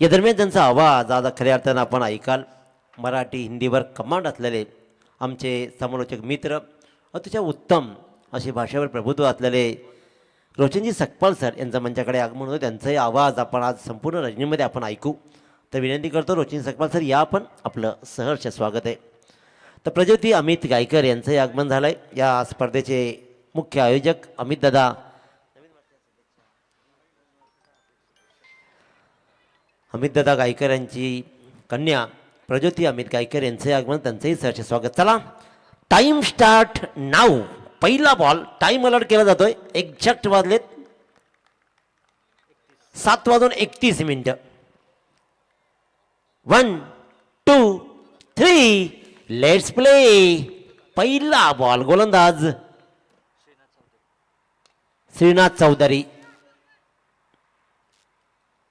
या दरम्यान त्यांचा आवाज आज खऱ्या अर्थानं आपण ऐकाल. मराठी हिंदीवर कमांड असलेले आमचे समालोचक मित्र, अतिशय उत्तम अशी भाषेवर प्रभुत्व असलेले रोशनजी सकपाल सर यांचं मंचाकडे आगमन होतं. त्यांचाही आवाज आपण आज संपूर्ण रजनीमध्ये आपण ऐकू. तर विनंती करतो रोशनजी सकपाल सर या, आपण आपलं सहर्ष स्वागत आहे. तर प्रज्योती अमित गायकर यांचंही आगमन झालं आहे. या स्पर्धेचे मुख्य आयोजक अमित दादा, गायकर यांची कन्या प्रज्योती अमित गायकर यांचे आगमन, त्यांचंही सहर्ष स्वागत. चला, टाइम स्टार्ट नाऊ. पहिला बॉल टाइम अलर्ट केला जातोय. एक्झॅक्ट वाजलेत 7:31. 1 2 3 लेट्स प्ले. पहिला बॉल, गोलंदाज श्रीनाथ चौधरी.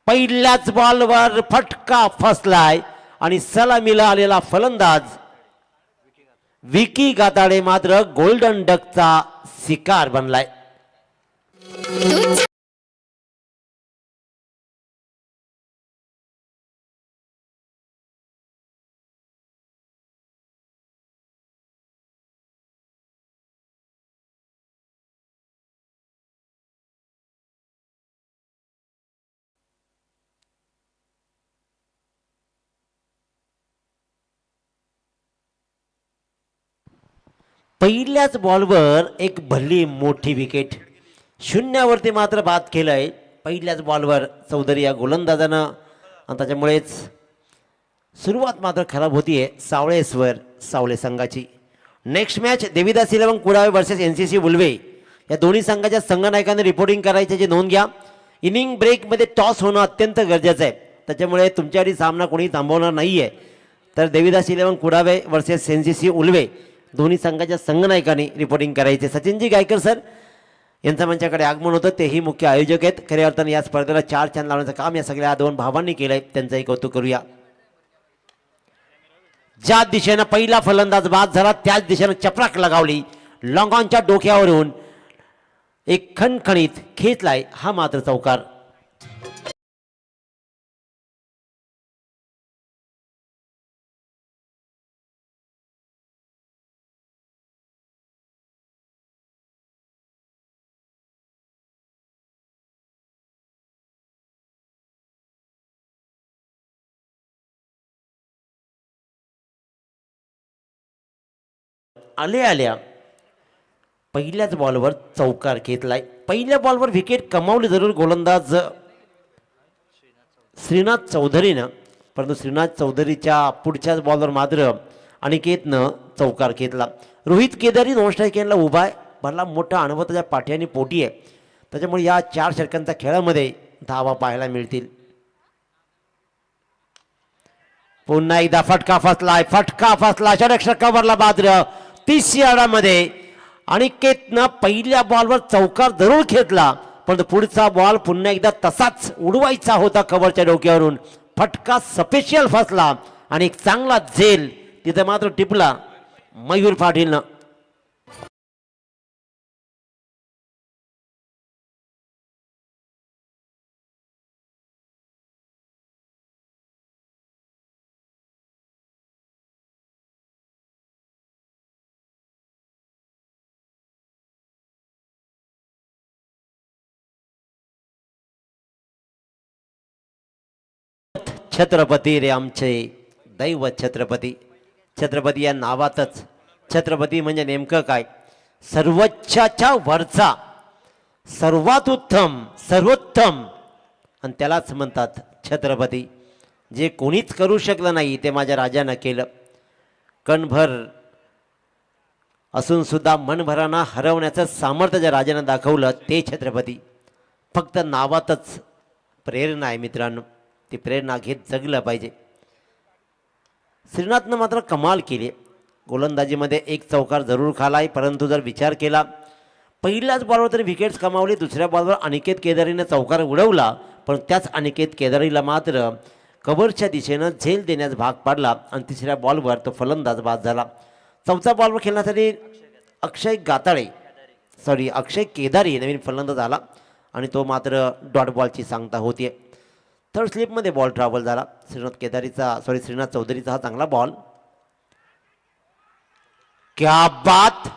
पहिल्याच बॉलवर फटका फसलाय आणि सलामीला आलेला फलंदाज विकी गाताडे मात्र गोल्डन डकचा शिकार बनलाय. पहिल्याच बॉलवर एक भली मोठी विकेट, शून्यावरती मात्र बाद केलंय पहिल्याच बॉलवर चौधरी या गोलंदाजानं. आणि त्याच्यामुळेच सुरुवात मात्र खराब होतीये सावळे संघाची. Next match Devidas 11 Kudave versus NCC Ulwe. या दोन्ही संघाच्या संघनायकांनी रिपोर्टिंग करायचे नोंद घ्या. इनिंग ब्रेकमध्ये टॉस होणं अत्यंत गरजेचं आहे. त्याच्यामुळे तुमच्यासाठी सामना कोणी थांबवणार नाही आहे. तर देवीदास 11 कुडावे वर्सेस NCC उल्वे दोन्ही संघाच्या संघनायकांनी रिपोर्टिंग करायचे. सचिनजी गायकर सर यांचं मंचाकडे आगमन होतं. तेही मुख्य आयोजक आहेत. खऱ्या अर्थानं या स्पर्धेला 4 चांद लावण्याचं काम या सगळ्या दोन भावांनी केलंय. त्यांचंही कौतुक करूया. ज्या दिशेनं पहिला फलंदाज बाद झाला त्याच दिशेनं चपराक लगावली. लॉंगॉनच्या डोक्यावरून एक खणखणीत खेचलाय हा मात्र चौकार. आल्या पहिल्याच बॉलवर चौकार घेतलाय. पहिल्या बॉलवर विकेट कमावली जरूर गोलंदाज श्रीनाथ चौधरीनं, परंतु श्रीनाथ चौधरीच्या पुढच्याच बॉलवर मात्र अनिकेतनं चौकार घेतला. रोहित केदारी 2 स्ट्राईकला उभा आहे. भरला मोठा अनुभव त्याच्या पाठ्याने पोटी आहे. त्याच्यामुळे या 4 षटकांच्या खेळामध्ये धावा पाहायला मिळतील. पुन्हा एकदा फटका फसलाय. षटकावरला बाद्र 30 यार्डामध्ये. अनिकेतनं पहिल्या बॉलवर चौकार जरूर घेतला, पण पुढचा बॉल पुन्हा एकदा तसाच उडवायचा होता कव्हरच्या डोक्यावरून. फटका स्पेशल फसला आणि एक चांगला झेल तिथे मात्र टिपला मयूर पाटीलनं. छत्रपती रे आमचे दैवत छत्रपती. छत्रपती या नावातच छत्रपती म्हणजे नेमकं काय? सर्वोच्चाच्या वरचा, सर्वात उत्तम, सर्वोत्तम, आणि त्यालाच म्हणतात छत्रपती. जे कोणीच करू शकलं नाही ते माझ्या राजानं केलं. कणभर असून सुद्धा मनभरांना हरवण्याचं सामर्थ्य ज्या राजानं दाखवलं ते छत्रपती. फक्त नावातच प्रेरणा आहे मित्रांनो. ती प्रेरणा घेत जगलं पाहिजे. श्रीनाथनं मात्र कमाल केली. गोलंदाजीमध्ये एक चौकार जरूर खालाय, परंतु जर विचार केला पहिल्याच बॉलवर तरी विकेट्स कमावली. दुसऱ्या बॉलवर अनिकेत केदारीनं चौकार उडवला, पण त्याच अनिकेत केदारीला मात्र कव्हरच्या दिशेनं झेल देण्यास भाग पाडला आणि तिसऱ्या बॉलवर तो फलंदाज बाद झाला. चौथ्या बॉलवर खेळण्यासाठी अक्षय केदारी नवीन फलंदाज आला आणि तो मात्र डॉट बॉलची सांगता होती. थर्ड स्लिपमध्ये बॉल ट्रॅव्हल झाला. श्रीनाथ चौधरीचा हा चांगला बॉल. क्या बात,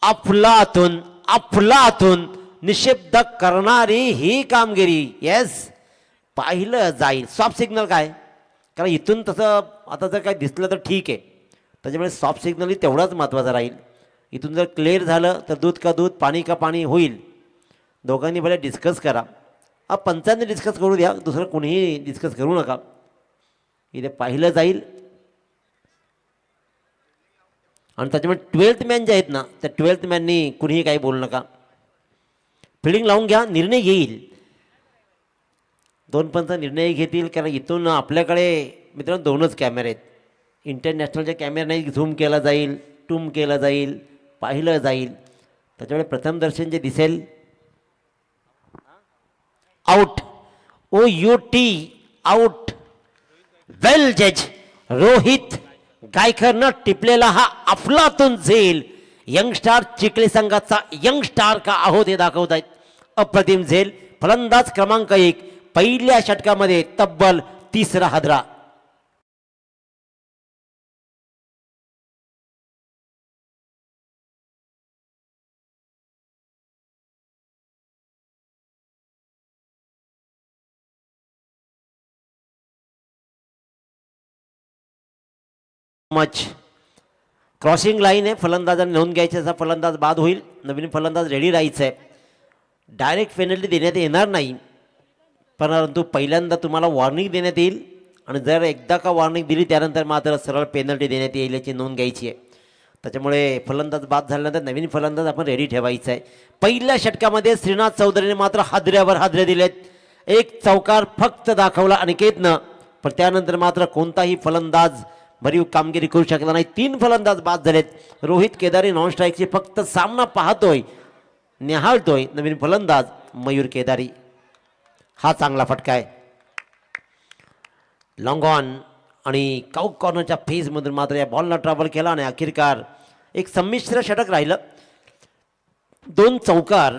अफलातून अफलातून निषिद्ध करणारी ही कामगिरी. येस, पाहिलं जाईल. सॉफ्ट सिग्नल काय, कारण इथून तसं आता जर काय दिसलं तर ठीक आहे, त्याच्यामुळे सॉफ्ट सिग्नलही तेवढाच महत्त्वाचा राहील. इथून जर क्लिअर झालं तर दूध का दूध पाणी का पाणी होईल. दोघांनी भले डिस्कस करा. पंचांनी डिस्कस करू द्या, दुसरं कोणीही डिस्कस करू नका. इथे पाहिलं जाईल. आणि त्याच्यामुळे 12th मॅन जे आहेत ना, त्या 12th मॅननी कुणीही काही बोलू नका. फिल्डिंग लावून घ्या, निर्णय येईल. 2 पंच निर्णय घेतील, कारण इथून आपल्याकडे मित्रांनो 2च कॅमेरे आहेत. इंटरनॅशनलचे कॅमेरे नाही, झूम केला जाईल, टूम केला जाईल, पाहिलं जाईल. त्याच्यामुळे प्रथम दर्शन जे दिसेल आउट. OUT out. वेल जज. रोहित गायकरनं टिपलेला हा अफलातून झेल. यंगस्टार चिखली संघाचा यंगस्टार का आहोत हे दाखवत आहेत. अप्रतिम झेल. फलंदाज क्रमांक 1 पहिल्या षटकामध्ये तब्बल 3रा हादरा. मच क्रॉसिंग लाईन आहे. फलंदाजाने नोंद घ्यायची, असा फलंदाज बाद होईल. नवीन फलंदाज रेडी राहायचं आहे. डायरेक्ट पेनल्टी देण्यात येणार नाही, परंतु पहिल्यांदा तुम्हाला वॉर्निंग देण्यात येईल. आणि जर एकदा का वॉर्निंग दिली त्यानंतर मात्र सरळ पेनल्टी देण्यात येईल याची नोंद घ्यायची आहे. त्याच्यामुळे फलंदाज बाद झाल्यानंतर नवीन फलंदाज आपण रेडी ठेवायचा आहे. पहिल्या षटकामध्ये श्रीनाथ चौधरीने मात्र हादऱ्यावर हादरे दिलेत. एक चौकार फक्त दाखवला अनिकेतनं, पण त्यानंतर मात्र कोणताही फलंदाज भरीव कामगिरी करू शकला नाही. 3 फलंदाज बाद झालेत. रोहित केदारी नॉन स्ट्राईकची फक्त सामना पाहतोय, निहाळतोय नवीन फलंदाज मयूर केदारी. हा चांगला फटका आहे. लॉंग ऑन आणि काउक कॉर्नरच्या फेजमधून मात्र या बॉलला ट्रॅव्हल केला आणि अखेरकार एक संमिश्र षटक राहिलं. 2 चौकार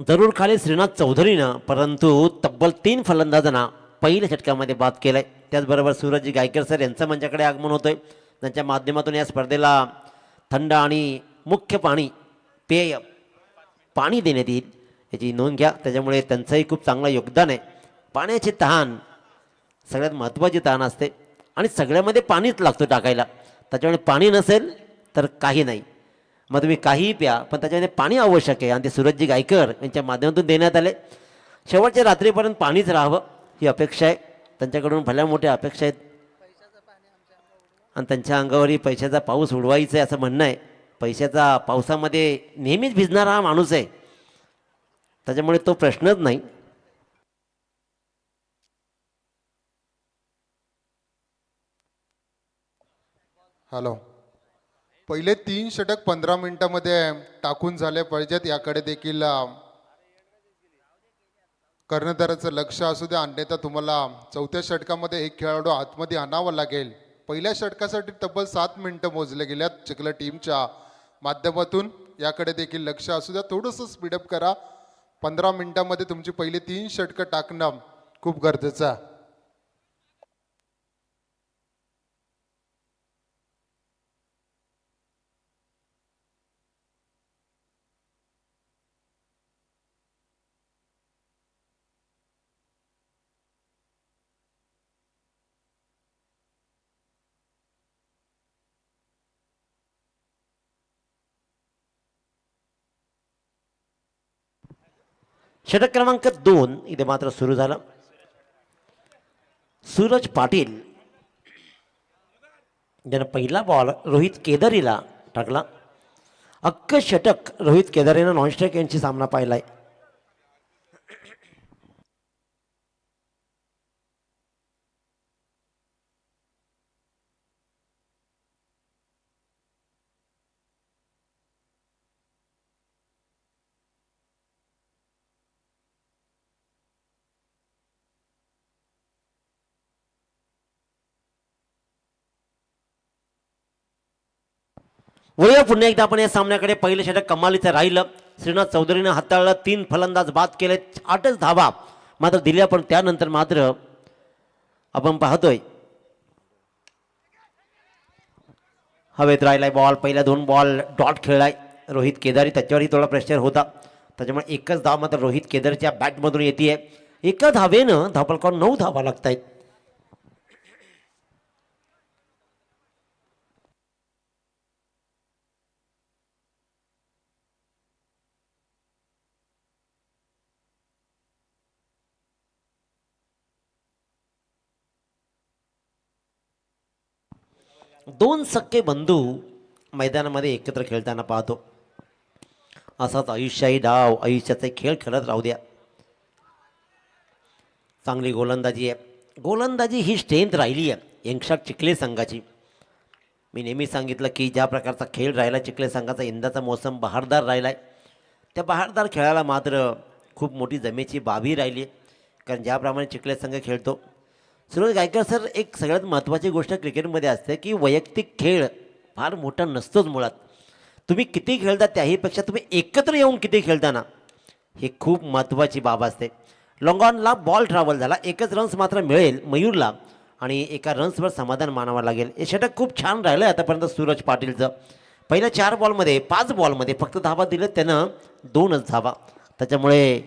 जरूर खाली श्रीनाथ चौधरीनं, परंतु तब्बल 3 फलंदाजांना पहिल्या षटकामध्ये बाद केलंय. त्याचबरोबर सूरजजी गायकर सर यांचं मंचाकडे आगमन होतंय. त्यांच्या माध्यमातून या स्पर्धेला थंड आणि मुख्य पेय पाणी देण्यात येईल याची नोंद घ्या. त्याच्यामुळे त्यांचंही खूप चांगलं योगदान आहे. पाण्याची तहान सगळ्यात महत्त्वाची तहान असते आणि सगळ्यामध्ये पाणीच लागतं टाकायला. त्याच्यामुळे पाणी नसेल तर काही नाही. मग तुम्ही काहीही प्या, पण त्याच्यामध्ये पाणी आवश्यक आहे आणि ते सूरजजी गायकर यांच्या माध्यमातून देण्यात आले. शेवटच्या रात्रीपर्यंत पाणीच राहावं ही अपेक्षा आहे. त्यांच्याकडून भल्या मोठ्या अपेक्षा आहेत आणि त्यांच्या अंगावरही पैशाचा पाऊस उडवायचा आहे असं म्हणणं आहे. पैशाचा पावसामध्ये नेहमीच भिजणारा हा माणूस आहे, त्याच्यामुळे तो प्रश्नच नाही. हॅलो, पहिले 3 षटक 15 मिनिटांमध्ये टाकून झाले पाहिजेत. याकडे देखील कर्णधाराचं लक्ष असू द्या, अन्यथा तुम्हाला 4थ्या षटकामध्ये एक खेळाडू आतमध्ये आणावा लागेल. पहिल्या षटकासाठी तब्बल 7 मिनिटं मोजले गेल्यात चिखला टीमच्या माध्यमातून. याकडे देखील लक्ष असू द्या, थोडंसं स्पीडअप करा. 15 मिनिटांमध्ये तुमची पहिली 3 षटकं टाकणं खूप गरजेचं आहे. षटक क्रमांक 2 इथे मात्र सुरू झालं. सूरज पाटील ज्यानं पहिला बॉल रोहित केदारीला टाकला. अख्खं षटक रोहित केदारीनं नॉनस्ट्राईक यांची सामना पाहिलाय. वळूया पुन्हा एकदा आपण या सामन्याकडे. पहिलं षटक कमालीचं राहिलं. श्रीनाथ चौधरीनं हाताळलं. 3 फलंदाज बाद केले. 8च धावा मात्र दिल्या, पण त्यानंतर मात्र आपण पाहतोय हवेत राहिलाय बॉल. पहिल्या 2 बॉल डॉट खेळलाय रोहित केदारी, त्याच्यावरही थोडा प्रेशर होता, त्याच्यामुळे एकच धाव मात्र रोहित केदारच्या बॅटमधून येते. एका धावेनं धावफलकावर 9 धावा लागत आहेत. दोन सख्खे बंधू मैदानामध्ये एकत्र खेळताना पाहतो. असाच आयुष्याही डाव, आयुष्याचे खेळ खेळत राहू द्या. चांगली गोलंदाजी आहे. गोलंदाजी ही स्ट्रेंथ राहिली आहे यंगशाट चिखले संघाची. मी नेहमी सांगितलं की ज्या प्रकारचा खेळ राहिला चिखले संघाचा, यंदाचा मोसम बहारदार राहिला आहे. त्या बहारदार खेळाला मात्र खूप मोठी जमेची बाबी राहिली आहे, कारण ज्याप्रमाणे चिखले संघ खेळतो. सुरेश गायकवाड सर, एक सगळ्यात महत्त्वाची गोष्ट क्रिकेटमध्ये असते की वैयक्तिक खेळ फार मोठा नसतोच मुळात. तुम्ही किती खेळता त्याहीपेक्षा तुम्ही एकत्र येऊन किती खेळता ना, हे खूप महत्त्वाची बाब असते. लॉंगॉनला बॉल ट्रॅव्हल झाला, एकच रन्स मात्र मिळेल मयूरला आणि एका रन्सवर समाधान मानावं लागेल. हे षटक खूप छान राहिलं आहे आतापर्यंत सूरज पाटीलचं. पहिल्या 4 बॉलमध्ये 5 बॉलमध्ये फक्त धावा दिले त्यानं 2च धावा, त्याच्यामुळे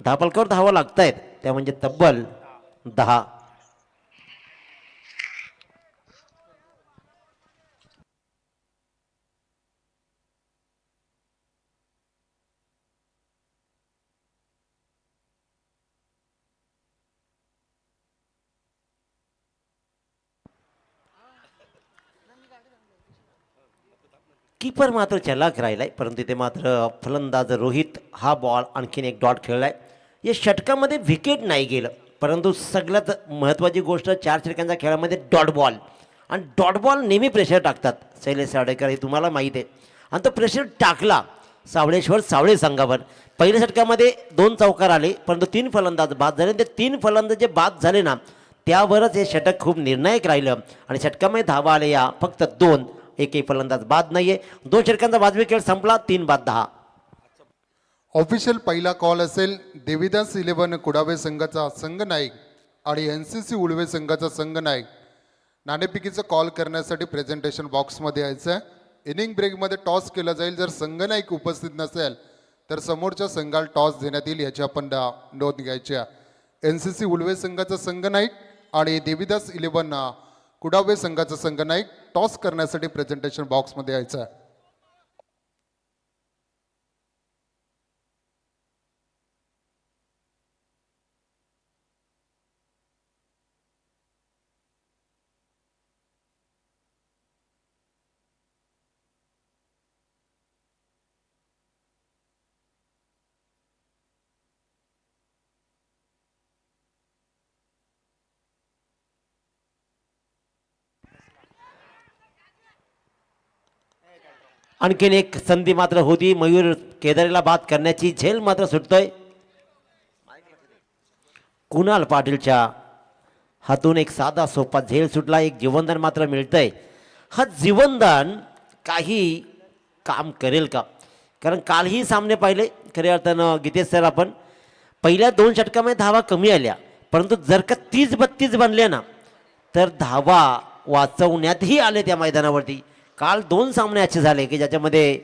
धावफलकावर धावा लागत आहेत त्या म्हणजे तब्बल 10. कीपर मात्र चलाक राहिलाय, परंतु ते मात्र फलंदाज रोहित हा बॉल आणखीन एक डॉट खेळलाय. या षटकामध्ये विकेट नाही गेलं, परंतु सगळ्यात महत्त्वाची गोष्ट 4 षटकांच्या खेळामध्ये डॉट बॉल, आणि डॉट बॉल नेहमी प्रेशर टाकतात. शैलेश सावडेकर हे तुम्हाला माहीत आहे, आणि तो प्रेशर टाकला सावळेश्वर सावळे संघावर. पहिल्या षटकामध्ये 2 चौकार आले, परंतु 3 फलंदाज बाद झाले. ते 3 फलंदाज जे बाद झाले ना, त्यावरच हे षटक खूप निर्णायक राहिलं, आणि षटकामध्ये धावा आले या फक्त 2. एकही फलंदाज बाद नाहीये. 2 षटकांचा वाजवी खेळ संपला, 3 बाद 10. ऑफिशियल पहिला कॉल असेल देवीदास 11 कुडावे संघाचा संघ नाईक आणि NCC उळवे संघाचा संघ नाईक. नाणेफेकीचा कॉल करण्यासाठी प्रेझेंटेशन बॉक्समध्ये यायचं आहे. इनिंग ब्रेकमध्ये टॉस केला जाईल. जर संघ नाईक उपस्थित नसेल तर समोरच्या संघाला टॉस देण्यात येईल, याची आपण नोंद घ्यायची आहे. NCC उळवे संघाचा संघ नाईक आणि देवीदास 11 कुडावे संघाचा संघ नाईक टॉस करण्यासाठी प्रेझेंटेशन बॉक्समध्ये यायचं आहे. आणखीन एक संधी मात्र होती मयूर केदारीला बाद करण्याची. झेल मात्र सुटतोय. कुणाल पाटीलच्या हातून एक साधा सोपा झेल सुटला. एक जीवनदान मात्र मिळतंय. हा जीवनदान काही काम करेल का? कारण कालही सामने पाहिले खऱ्या अर्थानं गीतेश सर, आपण पहिल्या 2 षटकामध्ये धावा कमी आल्या, परंतु जर का 30-32 बनल्या ना तर धावा वाचवण्यातही आले त्या मैदानावरती. काल 2 सामने असे झाले की ज्याच्यामध्ये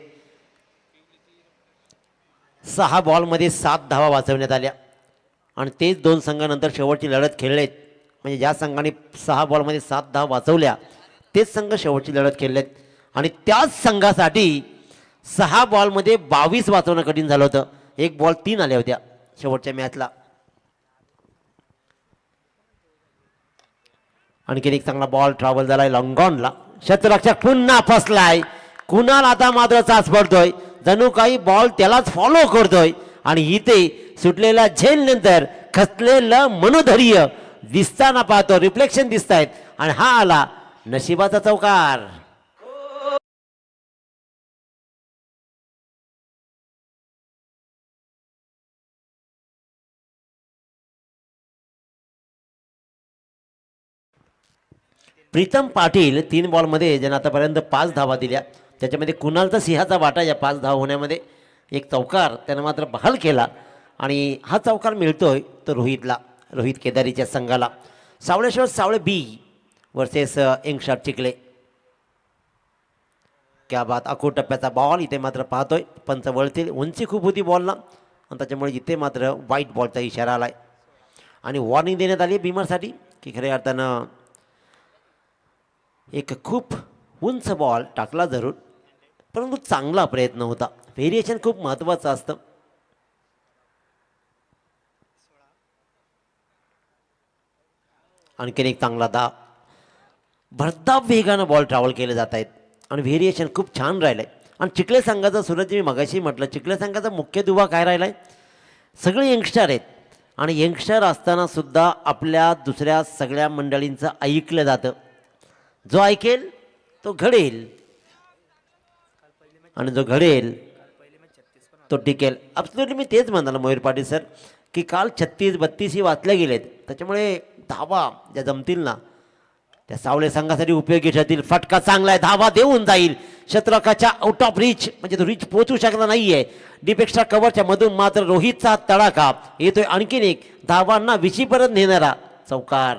6 बॉलमध्ये 7 धावा वाचवण्यात आल्या, आणि तेच 2 संघानंतर शेवटची लढत खेळलेत. म्हणजे ज्या संघाने 6 बॉलमध्ये 7 धावा वाचवल्या तेच संघ शेवटची लढत खेळलेत, आणि त्याच संघासाठी 6 बॉलमध्ये 22 वाचवणं कठीण झालं होतं. 1 बॉल 3 आल्या होत्या शेवटच्या मॅचला. आणखीन एक चांगला बॉल ट्रॅव्हल झालाय लॉंगॉनला. शतरक्षक पुन्हा फसलाय. कुणाल आता मात्र चाच पडतोय, जणू काही बॉल त्यालाच फॉलो करतोय, आणि इथे सुटलेल्या झेल नंतर खचलेलं मनोधैर्य दिसताना पाहतो. रिफ्लेक्शन दिसत आहेत, आणि हा आला नशिबाचा चौकार. प्रीतम पाटील 3 बॉलमध्ये ज्यानं आतापर्यंत 5 धावा दिल्या, त्याच्यामध्ये कुणालचा सिंहाचा वाटा या 5 धावा होण्यामध्ये. एक चौकार त्यानं मात्र बहाल केला, आणि हा चौकार मिळतोय तो रोहित केदारीच्या संघाला. सावळेश्वर सावळे बी वर्सेस यंगस्टार चिखले. क्या बात, अखो टप्प्याचा बॉल इथे मात्र पाहतोय पंच वळतील, उंची खूप होती बॉलला आणि त्याच्यामुळे इथे मात्र वाईट बॉलचा इशारा आलाय आणि वॉर्निंग देण्यात आली बिमरसाठी की खऱ्या अर्थानं एक खूप उंच बॉल टाकला जरूर, परंतु चांगला प्रयत्न होता. व्हेरिएशन खूप महत्त्वाचं असतं. आणखीन एक चांगला भरधाव वेगानं बॉल ट्रॅव्हल केले जात आहेत आणि व्हेरिएशन खूप छान राहिलं आहे. आणि चिखले संघाचा सूरज मी मगाशी म्हटलं, चिखले संघाचा मुख्य दुवा काय राहिला आहे, सगळे यंगस्टर आहेत आणि यंगस्टर असतानासुद्धा आपल्या दुसऱ्या सगळ्या मंडळींचं ऐकलं जातं. जो ऐकेल तो घडेल आणि जो घडेल तो टिकेल. ॲब्सोल्युटली मी तेच म्हणालो मयूर पाटील सर की काल 36-32 ही वाचल्या गेलेत, त्याच्यामुळे धावा ज्या जमतील ना त्या सावळे संघासाठी उपयोगी ठरतील. फटका चांगला आहे, धावा देऊन जाईल शतरकाच्या आउट ऑफ रीच, म्हणजे तो रीच पोहोचू शकला नाहीये. डीप एक्स्ट्रा कव्हरच्या मधून मात्र रोहितचा तडाखा येतोय. आणखीन एक धावांना विशीपर्यंत नेणारा चौकार.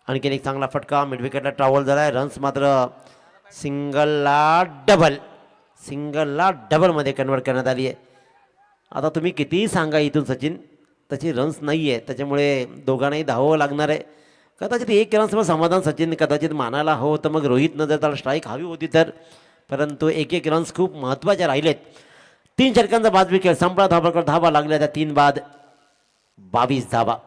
आणखीन एक चांगला फटका मिड विकेटला ट्रॅव्हल झाला आहे. रन्स मात्र सिंगलला डबलमध्ये कन्वर्ट करण्यात आली आहे. आता तुम्ही कितीही सांगा इथून सचिन, तशी रन्स नाही आहे, त्याच्यामुळे दोघांनाही धावावं लागणार आहे. कदाचित एक रन्सवर समाधान सचिन कदाचित मानायला हवं होतं, मग रोहितनं जर त्याला स्ट्राईक हवी होती तर, परंतु एक रन्स खूप महत्त्वाचे राहिलेत. 3 षटकांचा बाद विकेट संपला. धावा लागल्या त्या 3 बाद 22 धावा.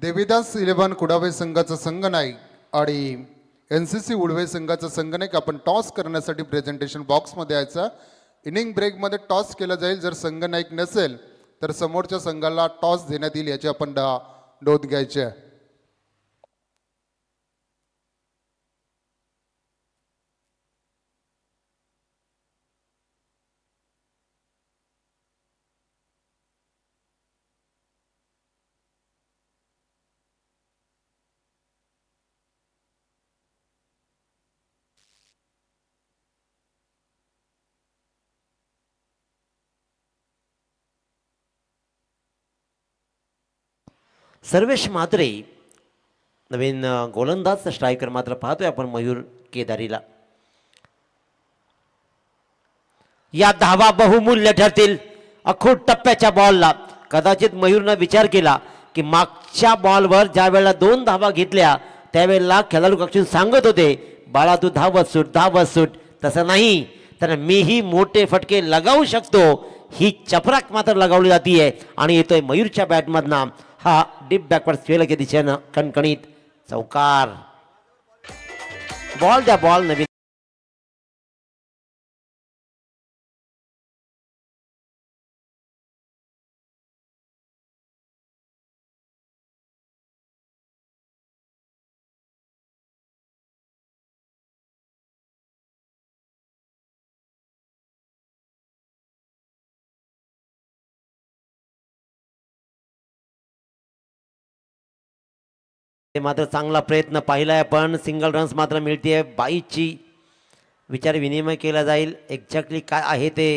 देवीदास 11 कुडावे संघाचा संघनायक आणि NCC उडवे संघाचा संघनायक आपण टॉस करण्यासाठी प्रेझेंटेशन बॉक्समध्ये यायचा. इनिंग ब्रेकमध्ये टॉस केला जाईल. जर संघनायक नसेल तर समोरच्या संघाला टॉस देण्यात येईल, याची आपण नोंद घ्यायची आहे. सर्वेश मात्रे नवीन गोलंदाज स्ट्रायकर मात्र पाहतोय आपण मयूर केदारीला. या धावा बहुमूल्य ठरतील. अखूट टप्प्याच्या बॉलला कदाचित मयूरनं विचार केला की मागच्या बॉलवर ज्या वेळेला 2 धावा घेतल्या त्यावेळेला खेळाडू कक्षून सांगत होते बाळा तू धावत सूट, तसं नाही तर मीही मोठे फटके लगावू शकतो. ही चपराक मात्र लगावली जाते आणि येतोय मयूरच्या बॅटमधनं हा डीप बॅकवर्ड स्वेलच्या दिशेनं कणकणीत चौकार. बॉल नवीन मात्र चांगला प्रयत्न पाहिलाय पण सिंगल रन्स मात्र मिळते. 22ची विचार विनिमय केला जाईल. एक्झॅक्टली काय आहे ते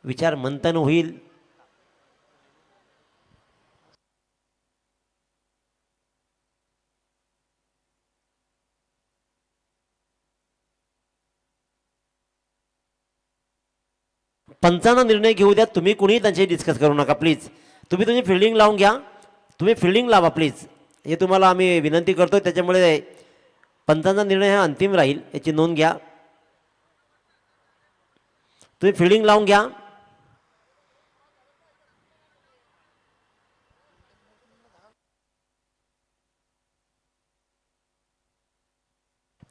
विचार मंथन होईल. पंचांना निर्णय घेऊ द्या, तुम्ही कुणीही त्यांच्याशी डिस्कस करू नका प्लीज. तुम्ही तुमची फिल्डिंग लावून घ्या, तुम्ही फिल्डिंग लावा प्लीज, हे तुम्हाला आम्ही विनंती करतो. त्याच्यामुळे पंचांचा निर्णय हा अंतिम राहील, याची नोंद घ्या. तुम्ही फिल्डिंग लावून घ्या.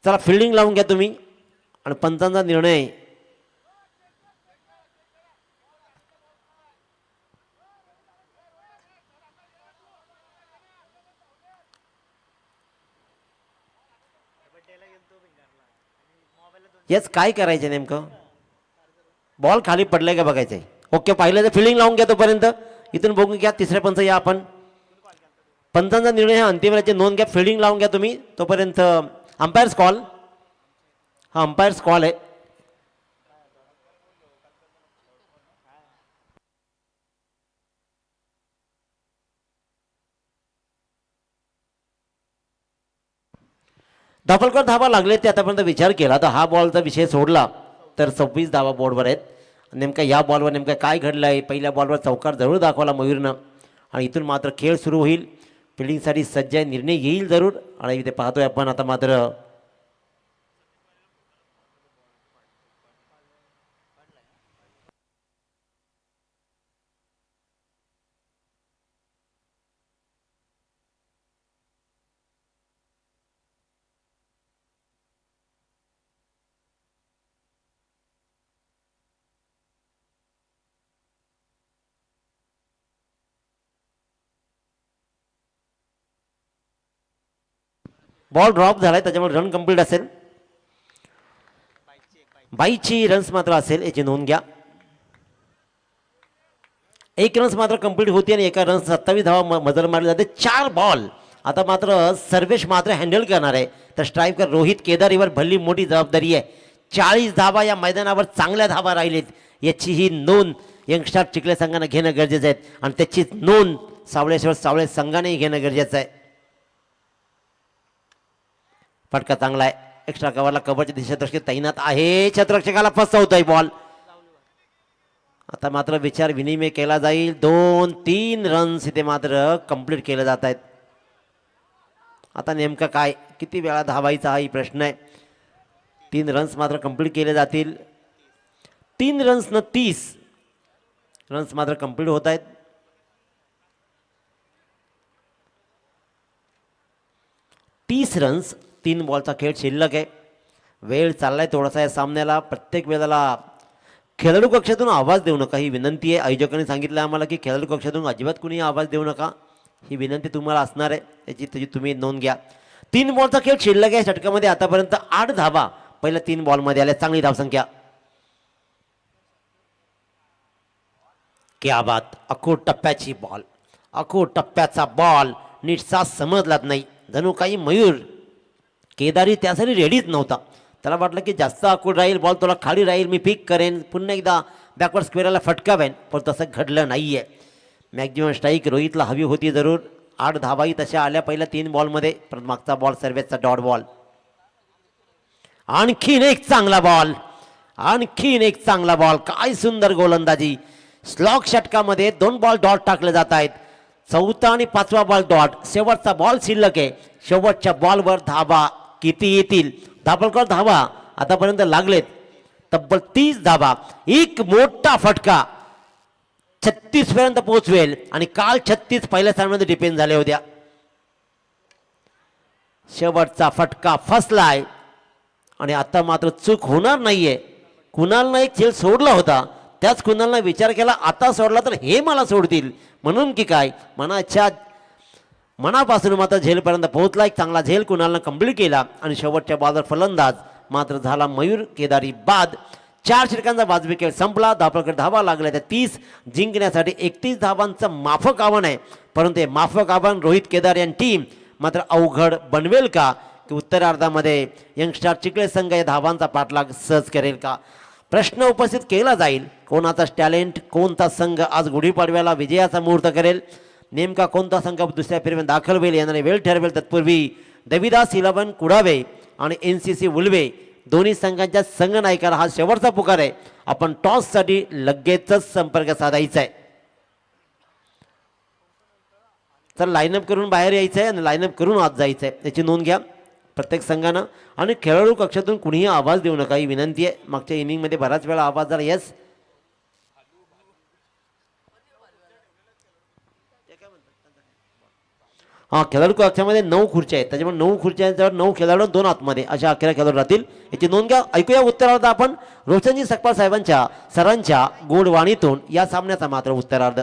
चला फिल्डिंग लावून घ्या तुम्ही आणि पंचांचा निर्णय येस काय करायचं नेमकं, बॉल खाली पडलाय का बघायचं आहे. ओके, पाहिलं तर फिल्डिंग लावून घ्या तोपर्यंत. इथून बघून घ्या, तिसऱ्या पंच या आपण. पंचांचा निर्णय हा अंतिम राहायचे, नोंद घ्या. फिल्डिंग लावून घ्या तुम्ही तोपर्यंत. अंपायर्स कॉल, हा अंपायर्स कॉल आहे. दाभोलकर धाबा लागले ते आतापर्यंत विचार केला तर हा बॉलचा विषय सोडला तर 26 धावा बोर्डवर आहेत. नेमका या बॉलवर नेमकं काय घडलं आहे. पहिल्या बॉलवर चौकार जरूर दाखवला मयूरनं आणि इथून मात्र खेळ सुरू होईल. फिल्डिंगसाठी सज्ज आहे, निर्णय येईल जरूर. आणि इथे पाहतोय आपण आता मात्र बॉल ड्रॉप झालाय, त्याच्यामुळे रन कंप्लीट असेल. 22ची रन्स मात्र असेल, याची नोंद घ्या. 1 रन्स मात्र कंप्लीट होती आणि एका रन्स 27 धावा मजल मारली जाते. 4 बॉल आता मात्र सर्वेश मात्र हँडल करणार आहे. तर स्ट्रायकर रोहित केदारीवर भल्ली मोठी जबाबदारी आहे. 40 धावा या मैदानावर चांगल्या धावा राहिलेत, याची ही नोंद यंगस्टार चिखले संघानं घेणं गरजेचं आहे आणि त्याचीच नोंद सावळे संघानेही घेणं गरजेचं आहे. फटका चांगला आहे, एक्स्ट्रा कव्हरला कव्हरच्या दिशेदर्शक तैनात आहे. क्षेत्ररक्षकाला फसवतोय बॉल. आता मात्र विचार विनिमय केला जाईल. 2-3 रन्स इथे मात्र कंप्लीट केले जात आहेत. आता नेमकं काय, किती वेळा धावायचा हाही प्रश्न आहे. 3 रन्स मात्र कंप्लीट केले जातील. 3 रन्सनं 30 रन्स मात्र कंप्लीट होत आहेत. 30 रन्स, 3 बॉलचा खेळ शिल्लक आहे. वेळ चाललाय थोडासा या सामन्याला. प्रत्येक वेळेला खेळाडू कक्षातून आवाज देऊ नका ही विनंती आहे. आयोजकांनी सांगितलं आम्हाला की खेळाडू कक्षातून अजिबात कुणी आवाज देऊ नका, ही विनंती तुम्हाला असणार आहे. त्याची तुम्ही नोंद घ्या. 3 बॉलचा खेळ शिल्लक आहे. षटकामध्ये आतापर्यंत 8 धावा पहिल्या 3 बॉलमध्ये आल्या. चांगली धावसंख्या. क्या बात, अखोट टप्प्याची बॉल, अखोट टप्प्याचा बॉल नीटसा समजलाच नाही. जणू काही मयूर केदारी त्यासाठी रेडीच नव्हता. त्याला वाटलं की जास्त आखूड राहील बॉल, तुला खाली राहील, मी पिक करेन, पुन्हा एकदा बॅकवर्ड स्क्वेअरला फटकावेन, पण तसं घडलं नाही आहे. मॅक्झिमम स्ट्राईक रोहितला हवी होती जरूर. 8 धावाही तशा आल्या पहिल्या 3 बॉलमध्ये. परत मागचा बॉल सर्वेचा डॉट बॉल. आणखीन एक चांगला बॉल, आणखीन एक चांगला बॉल. काय सुंदर गोलंदाजी. स्लॉग षटकामध्ये 2 बॉल डॉट टाकले जात आहेत. 4था आणि 5वा बॉल डॉट. शेवटचा बॉल शिल्लक आहे. शेवटच्या बॉलवर धावा किती येतील. दाभोलकर धावा आतापर्यंत लागलेत तब्बल 30 धावा. एक मोठा फटका 36 पर्यंत पोहोचवेल आणि काल 36 पहिल्या सामन्यामध्ये डिपेंड झाले होत्या. शेवटचा फटका फसलाय आणि आता मात्र चूक होणार नाहीये. कुणालनं एक झेल सोडला होता, त्याच कुणालनं विचार केला आता सोडला तर हे मला सोडतील म्हणून की काय, मनापासून मात्र झेलपर्यंत पोहोचला. एक चांगला झेल कुणालनं कंप्लीट केला आणि शेवटच्या बॉलवर फलंदाज मात्र झाला मयूर केदारी बाद. 4 षटकांचा वाजवी खेळ संपला. दाभोलकर धावा लागल्या त्या 30. जिंकण्यासाठी 31 धावांचं माफक आव्हान आहे, परंतु हे माफक आव्हान रोहित केदारी आणि टीम मात्र अवघड बनवेल का, की उत्तरार्धामध्ये यंगस्टार चिखले संघ या धावांचा पाठलाग सहज करेल का, प्रश्न उपस्थित केला जाईल. कोणाचा टॅलेंट, कोणता संघ आज गुढीपाडव्याला विजयाचा मुहूर्त करेल, नेमका कोणता संघ दुसऱ्या फेरीमध्ये दाखल होईल, येणारी वेळ ठरवेल. तत्पूर्वी देविदास 11 कुडावे आणि NCC उल्वे दोन्ही संघांच्या संघनायकाला हा शेवटचा पुकार आहे. आपण टॉससाठी लगेचच संपर्क साधायचा आहे. तर लाईनअप करून बाहेर यायचं आहे आणि लाईनअप करून आत जायचं आहे, याची नोंद घ्या प्रत्येक संघानं. आणि खेळाडू कक्षातून कुणीही आवाज देऊ नका ही विनंती आहे. मागच्या इनिंगमध्ये बराच वेळा आवाज झाला. येस हां, खेळाडू कक्षामध्ये 9 खुर्च्या आहेत, त्याच्यामुळे 9 खुर्च्यांच्यावर 9 खेळाडू 2 आतमध्ये अशा 11 खेळाडू राहतील, याची नोंद घ्या. ऐकूया उत्तरार्ध आपण रोशनजी सकपाळ साहेबांच्या सरांच्या गोडवाणीतून या सामन्याचा मात्र उत्तरार्ध.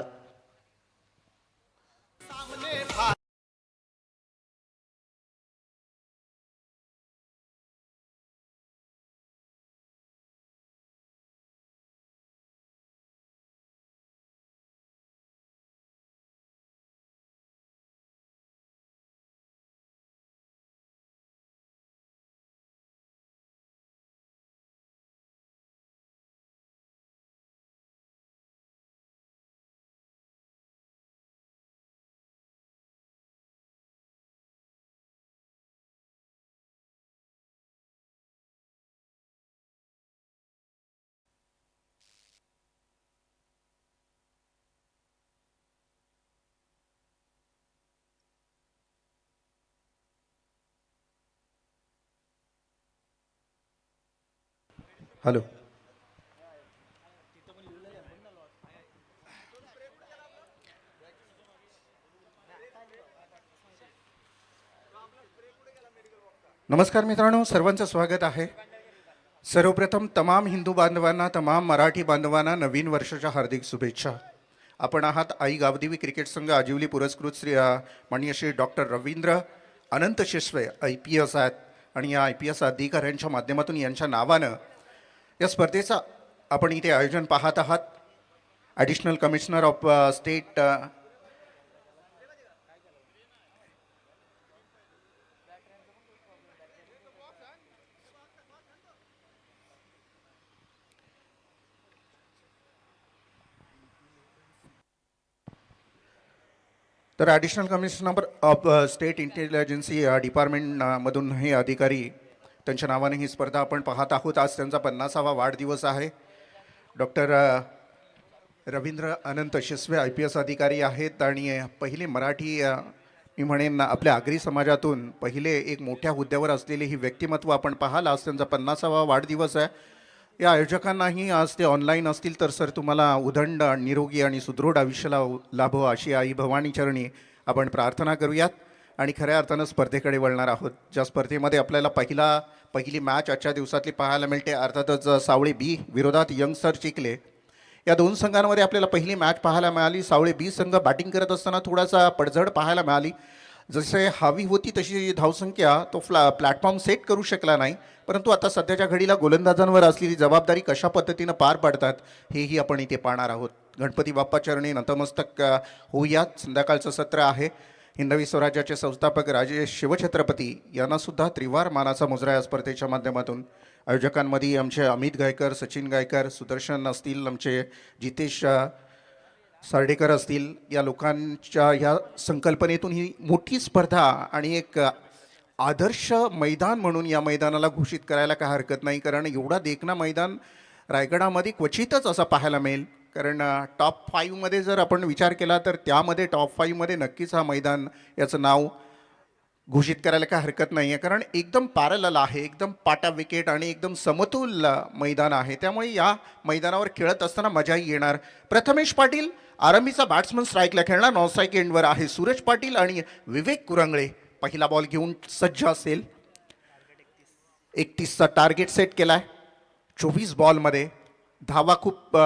हॅलो. नमस्कार मित्रांनो, सर्वांचं स्वागत आहे. सर्वप्रथम तमाम हिंदू बांधवांना, तमाम मराठी बांधवांना नवीन वर्षाच्या हार्दिक शुभेच्छा. आपण आहात आई गावदेवी क्रिकेट संघ आजिवली पुरस्कृत माननीय श्री डॉक्टर रवींद्र अनंत शिसवे IPS आहेत आणि या IPS अधिकाऱ्यांच्या माध्यमातून यांच्या नावानं या स्पर्धेचा आपण इथे आयोजन पाहत आहात. ॲडिशनल कमिशनर ऑफ स्टेट तर additional commissioner of state intelligence डिपार्टमेंटमधून हे अधिकारी त्यांच्या नावाने ही स्पर्धा आपण पाहत आहोत. आज त्यांचा 50वा वाढदिवस आहे. डॉक्टर रवींद्र अनंत शिसवे IPS अधिकारी आहेत आणि पहिले मराठी मी म्हणेन आपल्या आगरी समाजातून पहिले एक मोठ्या हुद्द्यावर असलेले ही व्यक्तिमत्व आपण पाहाल. आज त्यांचा 50वा वाढदिवस आहे. या आयोजकांनाही आज ते ऑनलाईन असतील तर सर तुम्हाला उदंड निरोगी आणि सुदृढ आयुष्याला लाभो अशी आई भवानी चरणी आपण प्रार्थना करूयात आणि खऱ्या अर्थानं स्पर्धेकडे वळणार आहोत. ज्या स्पर्धेमध्ये आपल्याला पहिली मॅच आजच्या दिवसातली पाहायला मिळते. अर्थातच सावळे B विरोधात यंगस्टर चिखले या दोन संघांमध्ये आपल्याला पहिली मॅच पाहायला मिळाली. सावळे B संघ बॅटिंग करत असताना थोडासा पडझड पाहायला मिळाली. जसे हवी होती तशी धावसंख्या तो प्लॅटफॉर्म सेट करू शकला नाही. परंतु आता सध्याच्या घडीला गोलंदाजांवर असलेली जबाबदारी कशा पद्धतीनं पार पाडतात हेही आपण इथे पाहणार आहोत. गणपती बाप्पा चरणी नतमस्तक होऊयात. संध्याकाळचं सत्र आहे. हिंदवी स्वराज्याचे संस्थापक राजे शिवछत्रपती यांनासुद्धा त्रिवार मानाचा मुजरा या स्पर्धेच्या माध्यमातून आयोजकांमध्ये आमचे अमित गायकर, सचिन गायकर, सुदर्शन असतील, आमचे जितेश सार्डेकर असतील, या लोकांच्या ह्या संकल्पनेतून ही मोठी स्पर्धा आणि एक आदर्श मैदान म्हणून या मैदानाला घोषित करायला काय हरकत नाही. कारण एवढा देखणा मैदान रायगडामध्ये क्वचितच असा पाहायला मिळेल. कारण टॉप 5मध्ये जर आपण विचार केला तर त्यामध्ये टॉप 5मध्ये नक्कीच हा मैदान याचं नाव घोषित करायला काय हरकत नाही आहे. कारण एकदम पॅरलल आहे, एकदम पाटा विकेट आणि एकदम समतोल मैदान आहे. त्यामुळे या मैदानावर खेळत असताना मजाही येणार. प्रथमेश पाटील आरंभीचा बॅट्समन स्ट्राईकला खेळणार. नॉन स्ट्राईक एंडवर आहे सूरज पाटील आणि विवेक कुरंगळे पहिला बॉल घेऊन सज्ज असेल. 31चा टार्गेट सेट केला आहे. 24 बॉलमध्ये धावा खूप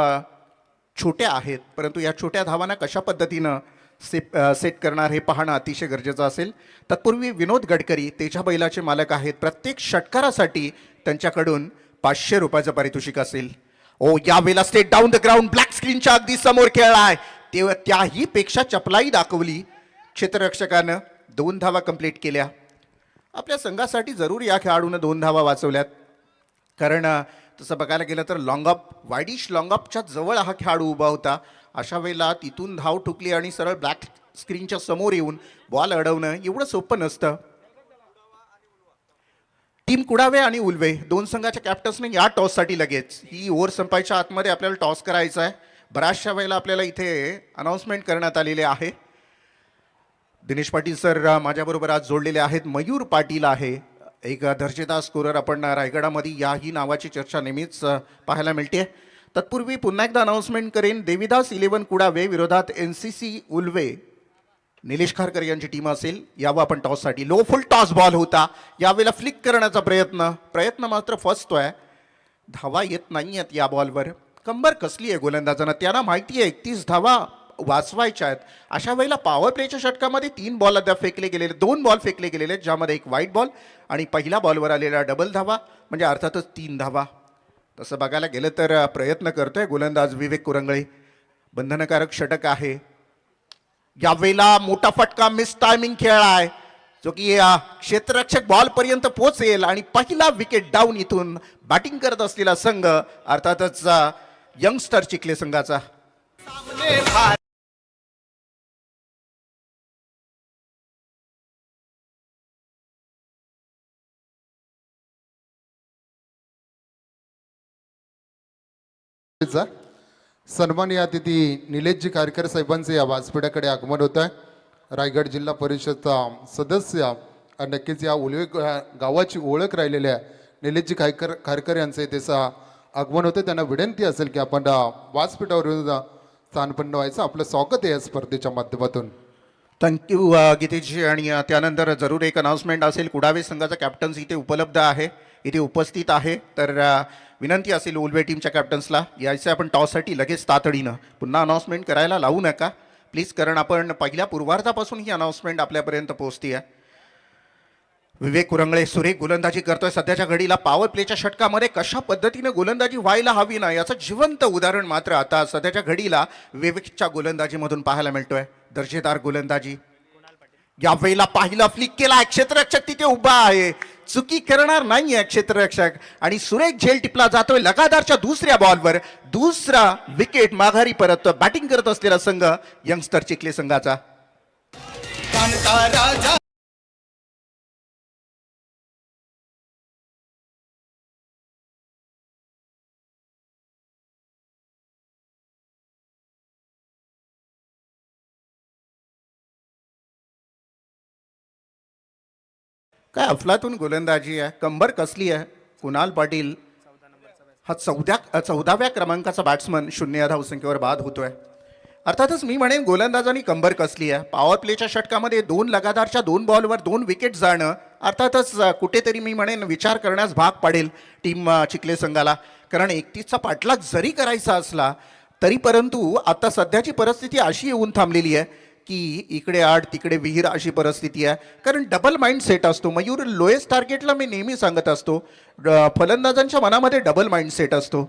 छोट्या आहेत, परंतु या छोट्या धावांना कशा पद्धतीनं सेट करणार हे पाहणं अतिशय गरजेचं असेल. तत्पूर्वी विनोद गडकरी तेजा बैलाचे मालक आहेत. प्रत्येक षटकारासाठी त्यांच्याकडून 500 रुपयाचं पारितोषिक असेल. यावेळेला state down the ground black स्क्रीनच्या अगदी समोर खेळला आहे. तेव्हा त्याही पेक्षा चपलाई दाखवली क्षेत्ररक्षकानं. 2 धावा कंप्लीट केल्या. आपल्या संघासाठी जरूर या खेळाडूनं 2 धावा वाचवल्यात. कारण तसं बघायला गेलं तर लॉंगअप वायडिश लॉंगअपच्या जवळ हा खेळाडू उभा होता. अशा वेळेला तिथून धाव ठुकली आणि सरळ ब्लॅक स्क्रीनच्या समोर येऊन बॉल अडवणं एवढं सोपं नसतं. टीम कुडावे आणि उल्वे दोन संघाच्या कॅप्टन्सने या टॉससाठी लगेच ही ओव्हर संपायच्या आतमध्ये आपल्याला टॉस करायचा आहे. बऱ्याचशा वेळेला आपल्याला इथे अनाऊन्समेंट करण्यात आलेले आहे. दिनेश पाटील सर माझ्याबरोबर आज जोडलेले आहेत. मयूर पाटील आहे, एक दर्जेदार स्कोरर. आपण रायगडामध्ये याही नावाची चर्चा नेहमीच पाहायला मिळते. तत्पूर्वी पुन्हा एकदा अनाऊन्समेंट करेन. देविदास 11 कुडावे विरोधात NCC उल्वे निलेश खारकर यांची टीम असेल. यावं आपण टॉससाठी. लो फुल टॉस बॉल होता. यावेळेला फ्लिक करण्याचा प्रयत्न मात्र फसतोय. धावा येत नाही आहेत या बॉलवर. कंबर कसली आहे गोलंदाजांना, त्यांना माहिती आहे 31 धावा वाचवायच्या आहेत. अशा वेळेला पॉवर प्लेच्या षटकामध्ये 3 बॉल अद्याप फेकले गेलेले, 2 बॉल फेकले गेलेले, ज्यामध्ये एक व्हाईट बॉल आणि पहिल्या बॉलवर आलेला डबल धावा, म्हणजे अर्थातच 3 धावा. तसं बघायला गेलं तर प्रयत्न करतोय गोलंदाज विवेक कुरंगळे. बंधनकारक षटक आहे. यावेळेला मोठा फटका, मिस टायमिंग खेळ आहे जो की क्षेत्ररक्षक बॉलपर्यंत पोहोचेल आणि पहिला विकेट डाऊन. इथून बॅटिंग करत असलेला संघ अर्थातच यंगस्टर चिखले संघाचा. सन्माननीय अतिथी निलेशजी खारकर साहेबांचे या व्यासपीठाकडे आगमन होत आहे. रायगड जिल्हा परिषदचा सदस्य आणि नक्कीच या उल्वे गावाची ओळख राहिलेल्या निलेशजी खारकर यांचे त्याचं आगमन होतं. त्यांना विनंती असेल की आपण व्यासपीठावर स्थानपन्न व्हायचं. आपलं स्वागत आहे या स्पर्धेच्या माध्यमातून. थँक्यू गीतेशजी. आणि त्यानंतर जरूर एक अनाउन्समेंट असेल. कुडावे संघाचा कॅप्टन्स इथे उपलब्ध आहे, इथे उपस्थित आहे. तर विनंती असेल उल्वे टीमच्या कॅप्टन्सला यायचं आपण टॉससाठी लगेच तातडीनं. पुन्हा अनाउन्समेंट करायला लावू नका प्लीज, कारण आपण पहिल्या पूर्वार्धापासून ही अनाउन्समेंट आपल्यापर्यंत पोहोचती आहे. विवेक कुरंगळे सुरेख गोलंदाजी करतोय सध्याच्या घडीला. पॉवर प्लेच्या षटकामध्ये कशा पद्धतीने गोलंदाजी व्हायला हवी ना याचं जिवंत उदाहरण मात्र आता सध्याच्या घडीला विवेकच्या गोलंदाजीमधून पाहायला मिळतोय. दर्जेदार गोलंदाजी. यावेळेला पहिला फ्लिक केला. क्षेत्ररक्षक तिथे उभा आहे, चुकी करणार नाहीये क्षेत्ररक्षक आणि सुरेख झेल टिपला जातोय. लगातारच्या दुसऱ्या बॉलवर दुसरा विकेट माघारी परत. बॅटिंग करत असलेला संघ यंगस्टर चिखले संघाचा. काय अफलातून गोलंदाजी आहे, कंबर कसली आहे. कुणाल पाटील हा 14व्या क्रमांकाचा बॅट्समन 0 धावसंख्येवर बाद होतोय. अर्थातच मी म्हणेन गोलंदाजांनी कंबर कसली आहे. पॉवर प्लेच्या षटकामध्ये 2 लगातारच्या 2 बॉलवर 2 विकेट जाणं अर्थातच कुठेतरी मी म्हणेन विचार करण्यास भाग पाडेल टीम चिखले संघाला. कारण 31चा पाठलाग जरी करायचा असला तरी परंतु आता सध्याची परिस्थिती अशी येऊन थांबलेली आहे की इकडे आड तिकडे विहीर अशी परिस्थिती आहे. कारण डबल माइंड सेट असतो. मयूर लोएस्ट टार्गेटला मी नेहमी सांगत असतो, फलंदाजांच्या मनामध्ये डबल माइंड सेट असतो.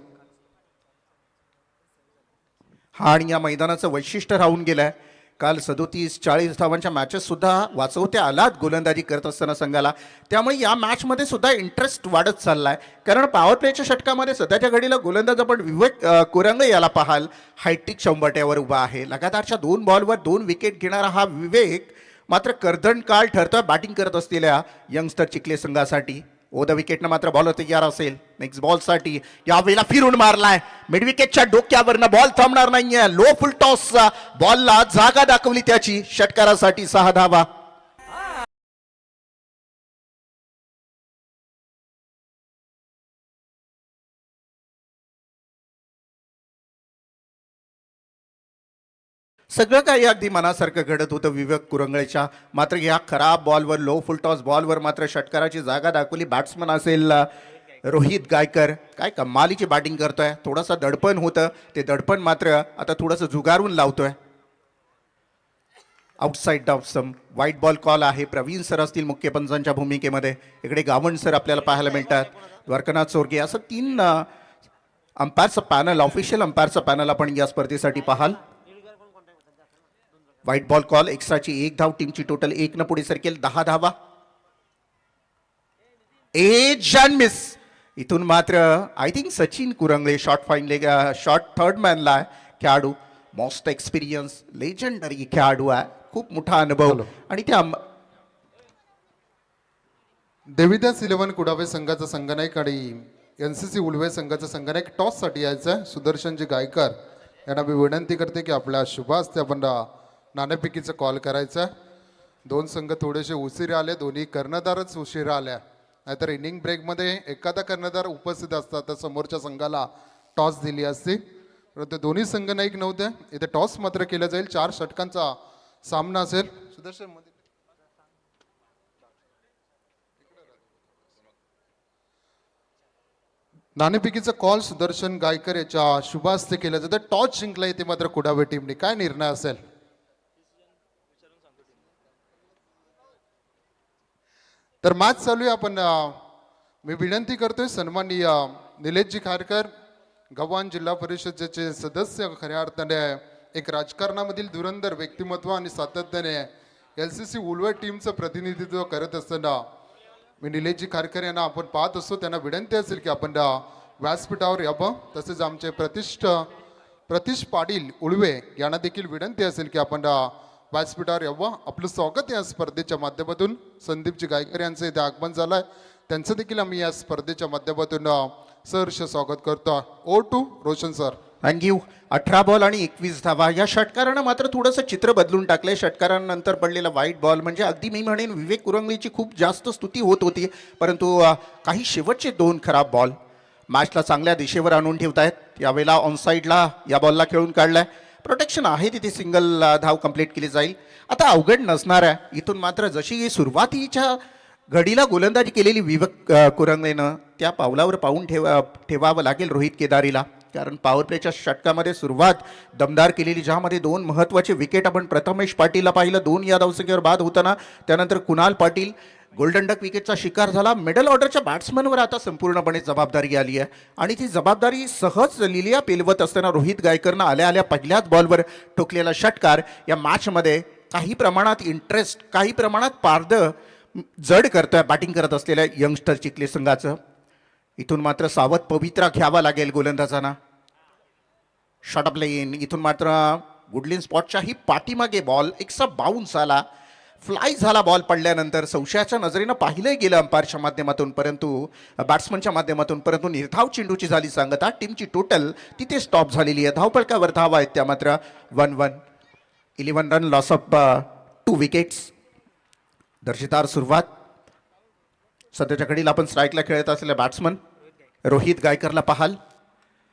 हा आणि या मैदानाचं वैशिष्ट्य राहून गेलंय. काल 37-40 धावांच्या मॅचेस सुद्धा वाचवत्या आलात गोलंदाजी करत असताना संघाला. त्यामुळे या मॅचमध्ये सुद्धा इंटरेस्ट वाढत चाललाय. कारण पॉवर प्लेच्या षटकामध्ये सध्याच्या घडीला गोलंदाज आपण विवेक कुरंगळे याला पाहाल, हायटिक शंभट्यावर उभा आहे. लगातारच्या 2 बॉलवर 2 विकेट घेणारा हा विवेक मात्र कर्दनकाळ ठरतोय बॅटिंग करत असलेल्या यंगस्टर चिखले संघासाठी. ओद विकेटनं मात्र बॉलर तयार असेल नेक्स्ट बॉलसाठी. यावेळेला फिरून मारलाय मिड विकेटच्या डोक्यावरनं. बॉल थांबणार नाहीये. लो फुल टॉस बॉलला जागा दाखवली त्याची. षटकारासाठी 6 धावा. सगळं काही अगदी मनासारखं घडत होतं विवेक कुरंगळेच्या. मात्र या खराब बॉलवर, लो फुल टॉस बॉलवर मात्र षटकाराची जागा दाखवली. बॅट्समन असेल रोहित गायकर, काय कमालीची बॅटिंग करतोय. थोडंसं दडपण होतं, ते दडपण मात्र आता थोडंसं जुगारून लावतोय. Outside of some white ball call आहे. प्रवीण सर असतील मुख्य पंचांच्या भूमिकेमध्ये. इकडे गावण सर आपल्याला पाहायला मिळतात, द्वारकानाथ चोरगे, असं 3 अंपायरचं पॅनल, ऑफिशियल अंपायरचं पॅनल आपण या स्पर्धेसाठी पाहाल. White ball call. एक्स्ट्राची 1 धाव. टीमची टोटल 1 न पुढे सरकेल. 10 धावा. Edge and miss. इथून मात्र I think Sachin Kurangale short fine short third मॅनला खेळाडू. मोस्ट एक्सपिरियन्स लेजंडरी खेळाडू आहे. खूप मोठा अनुभव आणि त्या देविदास इलेव्हन कुडावे संघाचा संघनायक आणि NCC उलवे संघाचा संघनायक टॉससाठी यायचा आहे. सुदर्शनजी गायकर यांना मी विनंती करते की आपल्या शुभ हस्ते आपण नाणेफेकीचा कॉल करायचा आहे. दोन संघ थोडेसे उशिरा आले, दोन्ही कर्णधारच उशिरा आल्या. नाहीतर इनिंग ब्रेकमध्ये एखादा कर्णधार उपस्थित असतात तर समोरच्या संघाला टॉस दिली असती. परंतु दोन्ही संघनायक नव्हते. इथे टॉस मात्र केलं जाईल. 4 षटकांचा सामना असेल. सुदर्शन नाणेफेकीचा कॉल सुदर्शन गायकर याच्या शुभ हस्ते केला जातं. टॉस जिंकला इथे मात्र कुडावे टीमने. काय निर्णय असेल? तर मॅच चालू आहे. आपण मी विनंती करतोय सन्माननीय निलेशजी खारकर, गव्हाण जिल्हा परिषदेचे सदस्य, खऱ्या अर्थाने एक राजकारणामधील धुरंधर व्यक्तिमत्व आणि सातत्याने LCC उलवे टीमचं प्रतिनिधित्व करत असताना मी निलेशजी खारकर यांना आपण पाहत असतो. त्यांना विनंती असेल की आपण व्यासपीठावर यावं. तसेच आमचे प्रतीश पाटील उळवे यांना देखील विनंती असेल की आपण व्यासपीठावर यावं. आपलं स्वागत या स्पर्धेच्या माध्यमातून. संदीपजी गायकर यांचं इथे आगमन झालं आहे. त्यांचं देखील आम्ही या स्पर्धेच्या माध्यमातून सहर्ष स्वागत करतो. Over to Roshan sir. Thank you. 18 ball आणि 21 धावा. या षटकारानं मात्र थोडंसं चित्र बदलून टाकलंय. षटकारानंतर पडलेला वाईट बॉल म्हणजे अगदी मी म्हणेन विवेक कुरंगलीची खूप जास्त स्तुती होत होती, परंतु काही शेवटचे 2 खराब बॉल मॅचला चांगल्या दिशेवर आणून ठेवतायत. यावेळेला ऑनसाईडला या बॉलला खेळून काढलाय. प्रोटेक्शन आहे तिथे, सिंगल धाव कंप्लीट केली जाईल. आता अवघड नसणार आहे. इथून मात्र जशी सुरुवातीच्या घडीला गोलंदाजी केलेली विवेक कुरंगलेनं त्या पावलावर पाहून ठेवावं लागेल रोहित केदारीला. कारण पॉवर प्लेच्या षटकामध्ये सुरुवात दमदार केलेली, ज्यामध्ये 2 महत्त्वाचे विकेट आपण प्रथमेश पाटीलला पाहिलं 2 या धावसंख्येवर बाद होताना. त्यानंतर कुणाल पाटील गोल्डन डक विकेटचा शिकार झाला. मिडल ऑर्डरच्या बॅट्समनवर आता संपूर्णपणे जबाबदारी आली आहे आणि ती जबाबदारी सहज लिलिया पेलवत असताना रोहित गायकरनं आल्या आल्या पहिल्याच बॉलवर ठोकलेला षटकार या मॅचमध्ये काही प्रमाणात इंटरेस्ट, काही प्रमाणात पारद जड करतोय बॅटिंग करत असलेल्या यंगस्टर चिखले संघाचं. इथून मात्र सावध पवित्रा घ्यावा लागेल गोलंदाजांना. शॉट लेन इथून मात्र गुडलिन स्पॉटच्याही पाठीमागे बॉल एकसा बाउन्स आला, फ्लाय झाला. बॉल पडल्यानंतर संशयाच्या नजरेनं पाहिलंही गेलं अंपायरच्या माध्यमातून, परंतु बॅट्समनच्या माध्यमातून, परंतु निर्धाव चेंडूची झाली सांगता. टीमची टोटल तिथे स्टॉप झालेली आहे. धावपळकावर धावा आहेत त्या मात्र 1-1. 11 रन, लॉस ऑफ 2 विकेट्स. दर्जेदार सुरुवात. सध्याच्या घडीला आपण स्ट्राईकला खेळत असलेल्या बॅट्समन रोहित गायकरला पाहाल.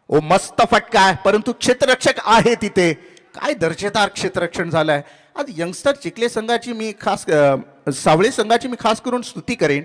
ओ मस्त फटका आहे, परंतु क्षेत्ररक्षक आहे तिथे. काय दर्जेदार क्षेत्ररक्षण झालंय. आज यंगस्टर चिखले संघाची मी खास सावळे संघाची मी खास करून स्तुती करेन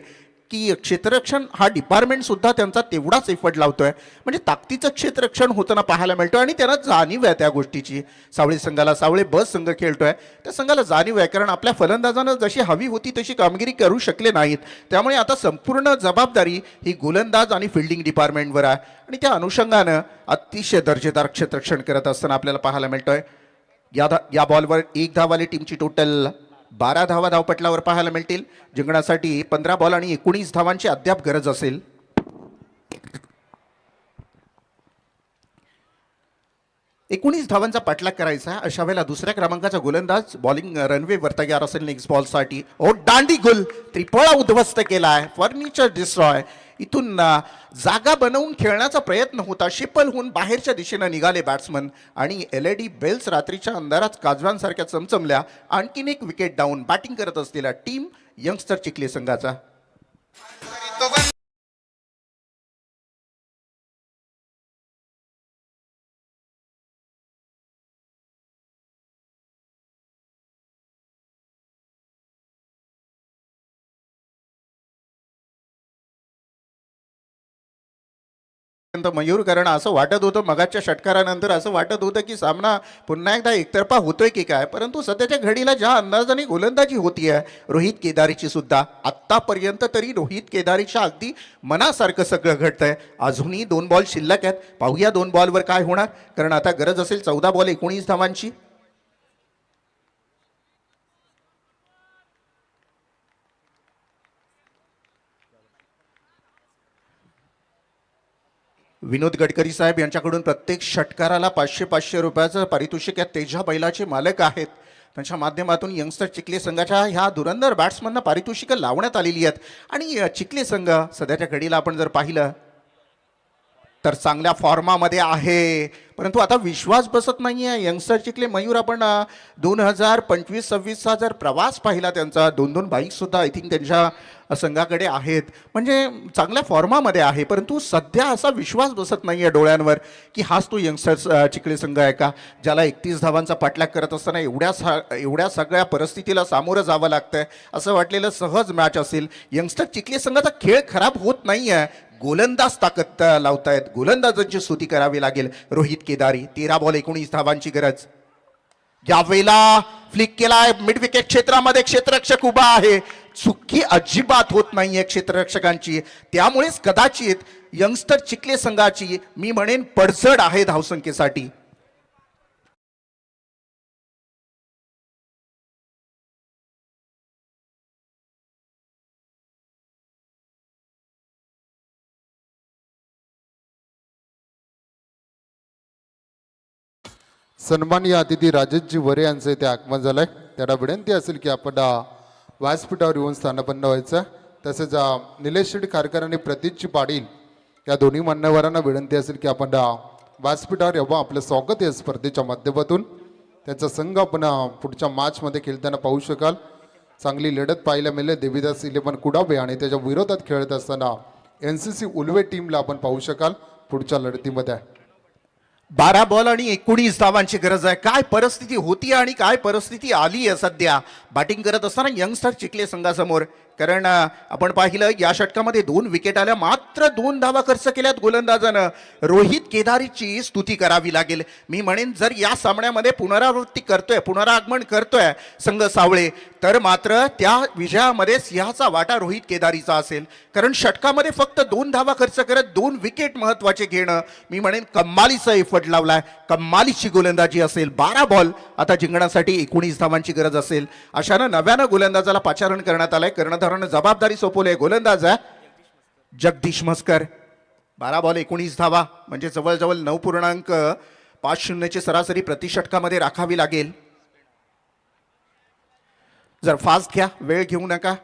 की क्षेत्ररक्षण हा डिपार्टमेंट सुद्धा त्यांचा तेवढाच एफर्ट लावतोय. म्हणजे ताकदीचं क्षेत्ररक्षण होताना पाहायला मिळतोय आणि त्यांना जाणीव आहे त्या गोष्टीची. सावळे संघाला, सावळे बस संघ खेळतोय त्या संघाला जाणीव आहे, कारण आपल्या फलंदाजानं जशी हवी होती तशी कामगिरी करू शकले नाहीत. त्यामुळे आता संपूर्ण जबाबदारी ही गोलंदाज आणि फिल्डिंग डिपार्टमेंटवर आहे आणि त्या अनुषंगानं अतिशय दर्जेदार क्षेत्ररक्षण करत असताना आपल्याला पाहायला मिळतोय. या बॉलवर 1 धावाली टीमची टोटल 12 धावा धावपटलावर पाहायला मिळतील. जिंकण्यासाठी 15 बॉल आणि 19 धावांची अद्याप गरज असेल. एकोणीस धावांचा पाठलाग करायचा. अशा वेळेला दुसऱ्या क्रमांकाचा गोलंदाज बॉलिंग रनवेवर तयार असेल नेक्स्ट बॉलसाठी. ओ दांडी गुल, त्रिफळा उद्ध्वस्त केलाय, फर्निचर डिस्ट्रॉय. इथून जागा बनवून खेळण्याचा प्रयत्न होता. शिपल होऊन बाहेरच्या दिशेनं निघाले बॅट्समन आणि LED बेल्स रात्रीच्या अंधारात काजव्यांसारख्या चमचमल्या. आणखीन एक विकेट डाऊन. बॅटिंग करत असलेला टीम यंगस्टर चिखले संघाचा. मयूर, कारण असं वाटत होतं मगाच्या षटकारानंतर, असं वाटत होतं की सामना पुन्हा एकदा एकतर्फा होतोय की काय, परंतु सध्याच्या घडीला ज्या अंदाजाने गोलंदाजी होती आहे रोहित केदारीची सुद्धा, आत्तापर्यंत तरी रोहित केदारीच्या अगदी मनासारखं सगळं घडतंय. अजूनही 2 बॉल शिल्लक आहेत. पाहूया 2 बॉलवर काय होणार, कारण आता गरज असेल 14 बॉल 19 धावांची. विनोद गडकरी साहेब यांच्याकडून प्रत्येक षटकाराला 500-500 रुपयाचं पारितोषिक या तेजा बैलाचे मालक आहेत. त्यांच्या माध्यमातून यंगस्टर चिखले संघाच्या ह्या धुरंधर बॅट्समनना पारितोषिकं लावण्यात आलेली आहेत. आणि चिखले संघ सध्याच्या घडीला आपण जर पाहिलं तर चांगल्या फॉर्मामध्ये आहे, परंतु आता विश्वास बसत नाही आहे. यंगस्टर चिखले मयूर आपण 2025-26चा जर प्रवास पाहिला त्यांचा, 2-2 बाईकसुद्धा आय थिंक त्यांच्या संघाकडे आहेत, म्हणजे चांगल्या फॉर्मामध्ये आहे, परंतु सध्या असा विश्वास बसत नाही आहे डोळ्यांवर की हाच तो यंगस्टर चिखले संघ आहे का, ज्याला 31 धावांचा पाठलाग करत असताना एवढ्या सगळ्या परिस्थितीला सामोरं जावं लागतंय. असं वाटलेलं सहज मॅच असेल. यंगस्टर चिखले संघाचा खेळ खराब होत नाही आहे, गोलंदाज ताकद लावतायत, गोलंदाजांची स्तुती करावी लागेल. रोहित केदारी 13 बॉल 19 धावांची गरज. यावेळेला फ्लिक केलाय मिड विकेट क्षेत्रामध्ये, क्षेत्ररक्षक उभा आहे, चुकी अजिबात होत नाहीये क्षेत्ररक्षकांची, त्यामुळेच कदाचित यंगस्टर चिखले संघाची मी म्हणेन पडझड आहे धावसंख्येसाठी. सन्माननीय अतिथी राजेशजी वरे यांचं इथे आगमन झालंय. त्याला विनंती असेल की आपण व्यासपीठावर येऊन स्थानपन्न व्हायचं. तसेच निलेश शेठ खारकर आणि प्रतीकजी पाटील या दोन्ही मान्यवरांना विनंती असेल की आपण व्यासपीठावर यावं. आपलं स्वागत आहे स्पर्धेच्या माध्यमातून. त्यांचा संघ आपण पुढच्या मॅचमध्ये खेळताना पाहू शकाल. चांगली लढत पाहायला मिळेल. देवीदास इलेव्हन कुडाबे आणि त्याच्या विरोधात खेळत असताना NCC उल्वे टीमला आपण पाहू शकाल पुढच्या लढतीमध्ये. 12 बॉल आणि 19 धावांची गरज आहे. काय परिस्थिती होती आणि काय परिस्थिती आली आहे सध्या बॅटिंग करत असताना यंगस्टर चिखले संघासमोर. कारण आपण पाहिलं या षटकामध्ये 2 विकेट आल्या, मात्र 2 धावा खर्च केल्यात गोलंदाजानं. रोहित केदारीची स्तुती करावी लागेल. मी म्हणेन जर या सामन्यामध्ये पुनरागमन करतोय संघ सावळे, तर मात्र त्या विजयामध्ये सिंहाचा वाटा रोहित केदारीचा असेल. कारण षटकामध्ये फक्त 2 धावा खर्च करत 2 विकेट महत्वाचे घेणं, मी म्हणेन कम्मालीचा एफर्ट लावलाय, कम्मालीची गोलंदाजी असेल. 12 बॉल आता जिंकण्यासाठी 19 धावांची गरज असेल. अशानं नव्यानं गोलंदाजाला पाचारण करण्यात आलंय. कर्णधारानं जबाबदारी सोपवली. गोलंदाज आहे जगदीश म्हस्कर. 12 बॉल 19 धावा म्हणजे जवळजवळ 9.50ची सरासरी प्रति षटकामध्ये राखावी लागेल. जर फास्ट घ्या, वेळ घेऊ नका.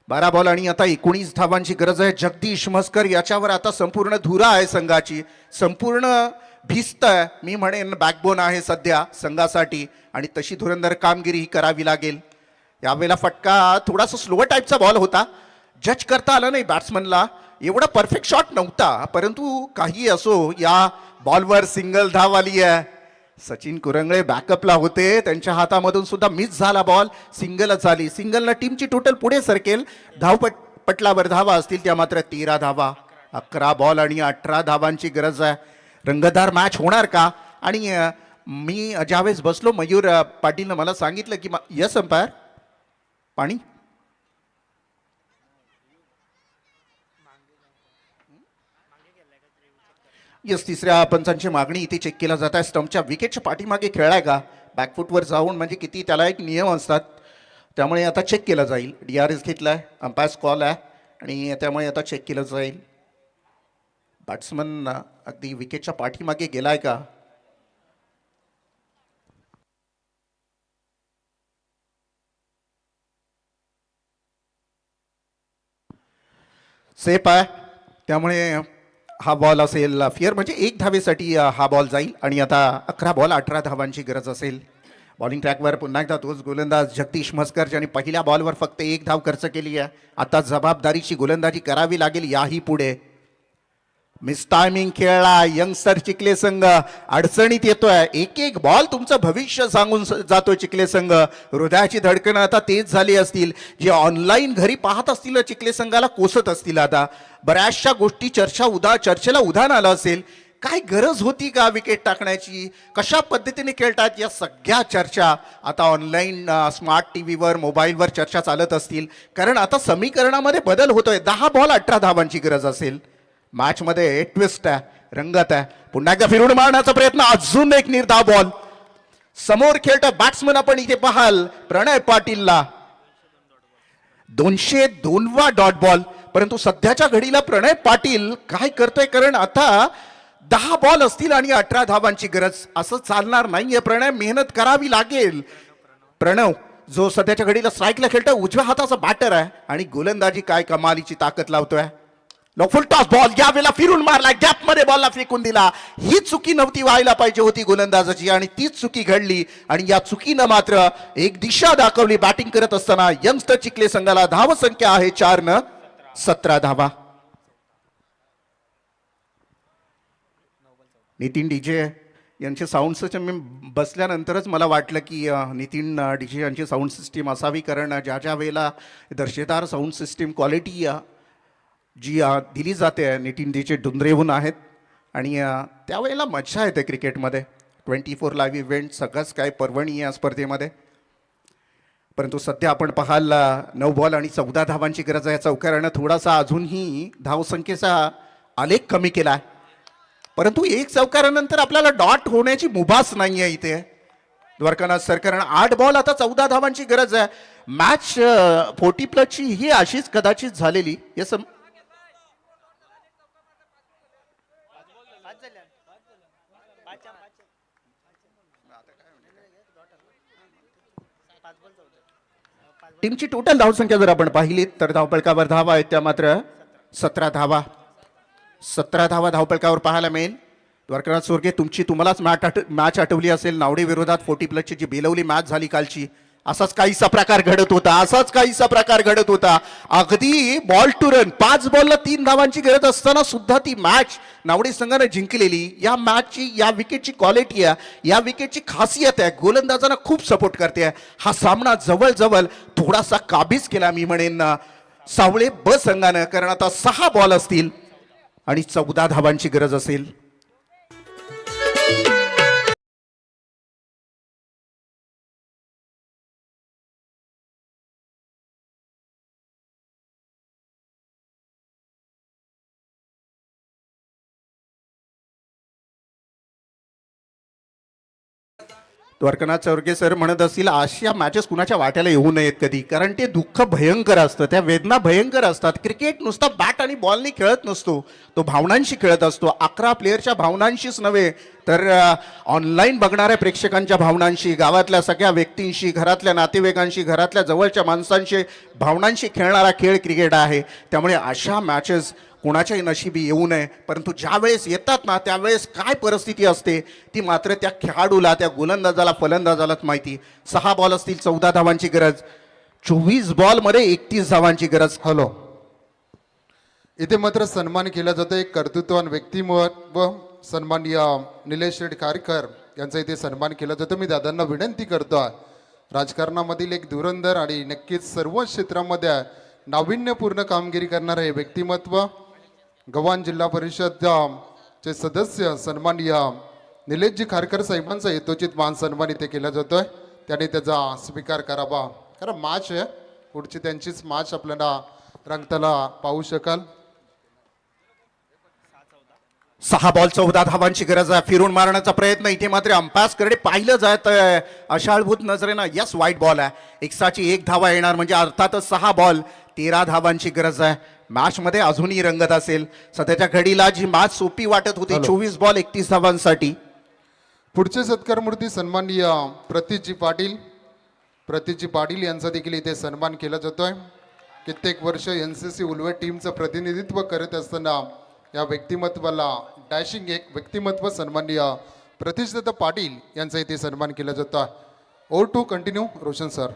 12 बॉल आणि आता 19 धावांची गरज आहे. जगदीश म्हस्कर याच्यावर आता संपूर्ण धुरा आहे संघाची, संपूर्ण भिस्त आहे, मी म्हणेन बॅकबोन आहे सध्या संघासाठी, आणि तशी धुरंधर कामगिरी करावी लागेल. यावेळेला फटका थोडासा स्लोअर टाईपचा बॉल होता, जज करता आला नाही बॅट्समनला. एवढा परफेक्ट शॉट नव्हता, परंतु काही असो, या बॉलवर सिंगल धाव आली आहे. सचिन कुरंगळे बॅकअपला होते, त्यांच्या हातामधून सुद्धा मिस झाला बॉल, सिंगलच झाली. सिंगलनं टीमची टोटल पुढे सरकेल. पटलावर धावा असतील त्या मात्र 13 धावा. 11 बॉल आणि 18 धावांची गरज आहे. रंगतदार मॅच होणार का? आणि मी ज्यावेळेस बसलो, मयूर पाटीलनं मला सांगितलं की यस अंपायर पाणी यस, तिसऱ्या पंचांची मागणी इथे चेक केला जात आहे. स्टंपच्या विकेटच्या पाठीमागे खेळलाय का, बॅकफुटवर जाऊन, म्हणजे किती त्याला एक नियम असतात, त्यामुळे आता चेक केलं जाईल. DRS घेतलाय, अंपायर्स कॉल आहे आणि त्यामुळे आता चेक केलं जाईल. बॅट्समन अगदी विकेटच्या पाठीमागे गेलाय का? सेफ आहे, त्यामुळे हा बॉल असेल फिअर, म्हणजे 1 धावेसाठी हा बॉल जाईल. आणि आता 11 बॉल 18 धावांची गरज असेल. बॉलिंग ट्रॅकवर पुन्हा एकदा तोच गोलंदाज जगदीश म्हस्कर, ज्याने पहिल्या बॉलवर फक्त 1 धाव खर्च केली आहे. आता जबाबदारीची गोलंदाजी करावी लागेल याही पुढे. मिस टायमिंग खेळला यंगस्टर चिखले संघ, अडचणीत येतोय. एक बॉल तुमचं भविष्य सांगून जातोय चिखले संघ. हृदयाची धडकणं आता तेज झाली असतील. जे ऑनलाईन घरी पाहत असतील चिखले संघाला कोसत असतील. आता बऱ्याचशा गोष्टी चर्चेला उधाण आलं असेल. काय गरज होती का विकेट टाकण्याची, कशा पद्धतीने खेळतात, या सगळ्या चर्चा आता ऑनलाईन स्मार्ट टीव्हीवर, मोबाईलवर चर्चा चालत असतील. कारण आता समीकरणामध्ये बदल होतोय. 10 बॉल 18 धावांची गरज असेल. मॅच मध्ये ट्विस्ट आहे, रंगत आहे. पुन्हा एकदा फिरून मारण्याचा प्रयत्न, अजून एक निर्धाव बॉल. समोर खेळता बॅट्समन आपण इथे पाहाल प्रणय पाटीलला 202वा डॉट बॉल. परंतु सध्याच्या घडीला प्रणय पाटील काय करतोय, कारण आता 10 बॉल असतील आणि 18 धावांची गरज. असं चालणार नाहीये प्रणय, मेहनत करावी लागेल. प्रणव जो सध्याच्या घडीला स्ट्राईकला खेळतोय, उजव्या हाताचा बॅटर आहे आणि गोलंदाजी काय कमालीची ताकद लावतोय. फुल टॉस बॉल या वेळेला फिरून मारला, गॅप मध्ये बॉलला फेकून दिला. ही चुकी नव्हती व्हायला पाहिजे होती गोलंदाजाची आणि तीच चुकी घडली आणि या चुकीनं मात्र एक दिशा दाखवली बॅटिंग करत असताना. यंगस्टर चिखले संघाला धाव संख्या आहे 4-17 धावा. नितीन डीजे यांचे साऊंड सिस्टम मी बसल्यानंतरच मला वाटलं की नितीन डीजे यांची साऊंड सिस्टीम असावी, कारण ज्या ज्या वेळेला दर्जेदार साऊंड सिस्टीम क्वालिटी जी दिली जाते नितीन डीजे डुंद्रेहून आहेत आणि त्यावेळेला मजा येते क्रिकेटमध्ये. 24 लाईव्ह इव्हेंट सगळंच काय पर्वणी आहे या स्पर्धेमध्ये. परंतु सध्या आपण पाहाल 9 बॉल आणि 14 धावांची गरज आहे. चौकारानं थोडासा अजूनही धावसंख्येचा आलेख कमी केला आहे, परंतु एक चौकारानंतर आपल्याला डॉट होण्याची मुभास नाही आहे इथे द्वारकानाथ सर, कारण 8 बॉल आता 14 धावांची गरज आहे. मॅच 40+ ही अशीच कदाचित झालेली. यस टीमची टोटल धावसंख्या जर आपण पाहिली तर धावपळकावर धावा आहेत त्या मात्र 17 धावा. 17 धावा धावपळकावर पाहायला मिळेल. द्वारकानाथ सोरगे तुम्हालाच मॅच आठवली असेल, नावडे विरोधात 40+ जी बेलवली मॅच झाली कालची. असाच काहीसा प्रकार घडत होता. अगदी बॉल टू रन 5 बॉलला 3 धावांची गरज असताना सुद्धा ती मॅच नावडे संघाने जिंकलेली. या मॅचची या विकेटची क्वालिटी आहे, या विकेटची खासियत आहे, गोलंदाजांना खूप सपोर्ट करते. हा सामना जवळजवळ थोडासा काबीज केला मी म्हणेन सावळे ब संघानं, कारण आता 6 बॉल असतील आणि 14 धावांची गरज असेल. द्वारकानाथ चौरगे सर म्हणत असतील अशा मॅचेस कुणाच्या वाट्याला येऊ नयेत कधी, कारण ते दुःख भयंकर असतं, त्या वेदना भयंकर असतात. क्रिकेट नुसता बॅट आणि बॉलनी खेळत नसतो, तो भावनांशी खेळत असतो. 11 प्लेयरच्या भावनांशीच नव्हे तर ऑनलाईन बघणाऱ्या प्रेक्षकांच्या भावनांशी, गावातल्या सगळ्या व्यक्तींशी, घरातल्या नातेवाईकांशी, घरातल्या जवळच्या माणसांशी भावनांशी खेळणारा खेळ क्रिकेट आहे. त्यामुळे अशा मॅचेस कोणाच्याही नशिबी येऊ नये, परंतु ज्या वेळेस येतात ना त्यावेळेस काय परिस्थिती असते ती मात्र त्या खेळाडूला, त्या गोलंदाजाला, फलंदाजालाच माहिती. 6 बॉल असतील 14 धावांची गरज, 24 बॉलमध्ये 31 धावांची गरज. हॅलो, इथे मात्र सन्मान केला जातो एक कर्तृत्ववान व्यक्तिमत्व सन्माननीय निलेश शेठ खारकर यांचा इथे सन्मान केला जातो. मी दादांना विनंती करतो, राजकारणामधील एक धुरंधर आणि नक्कीच सर्व क्षेत्रामध्ये नाविन्यपूर्ण कामगिरी करणारे हे व्यक्तिमत्व गव्हाण जिल्हा परिषद चे सदस्य सन्माननीय निलेशजी खारकर साहेबांचा यथोचित मान सन्मान इथे केला जातोय. त्याने त्याचा स्वीकार करावा, कारण मॅच आहे पुढची, त्यांचीच मॅच आपल्याला रंगताला पाहू शकाल. 6 बॉल 14 धावांची गरज आहे. फिरून मारण्याचा प्रयत्न इथे मात्र अंपायर्सकडे पाहिलं जात अशाळभूत नजरेनं. यस, वाईट बॉल आहे. 1 धावा येणार म्हणजे अर्थातच 6 बॉल 13 धावांची गरज आहे. मॅच मध्ये अजूनही रंगत असेल. सध्याच्या घडीला जी मॅच सोपी वाटत होती 24 बॉल 31 धावांसाठी. पुढचे सत्कार मूर्ती सन्माननीय प्रतीजी पाटील यांचा देखील इथे सन्मान केला जातोय. कित्येक वर्ष NCC उलवे टीमचं प्रतिनिधित्व करत असताना या व्यक्तिमत्वाला डॅशिंग एक व्यक्तिमत्व सन्माननीय प्रतिष्ठित पाटील यांचा इथे सन्मान केला जातो. Over to continue Roshan sir.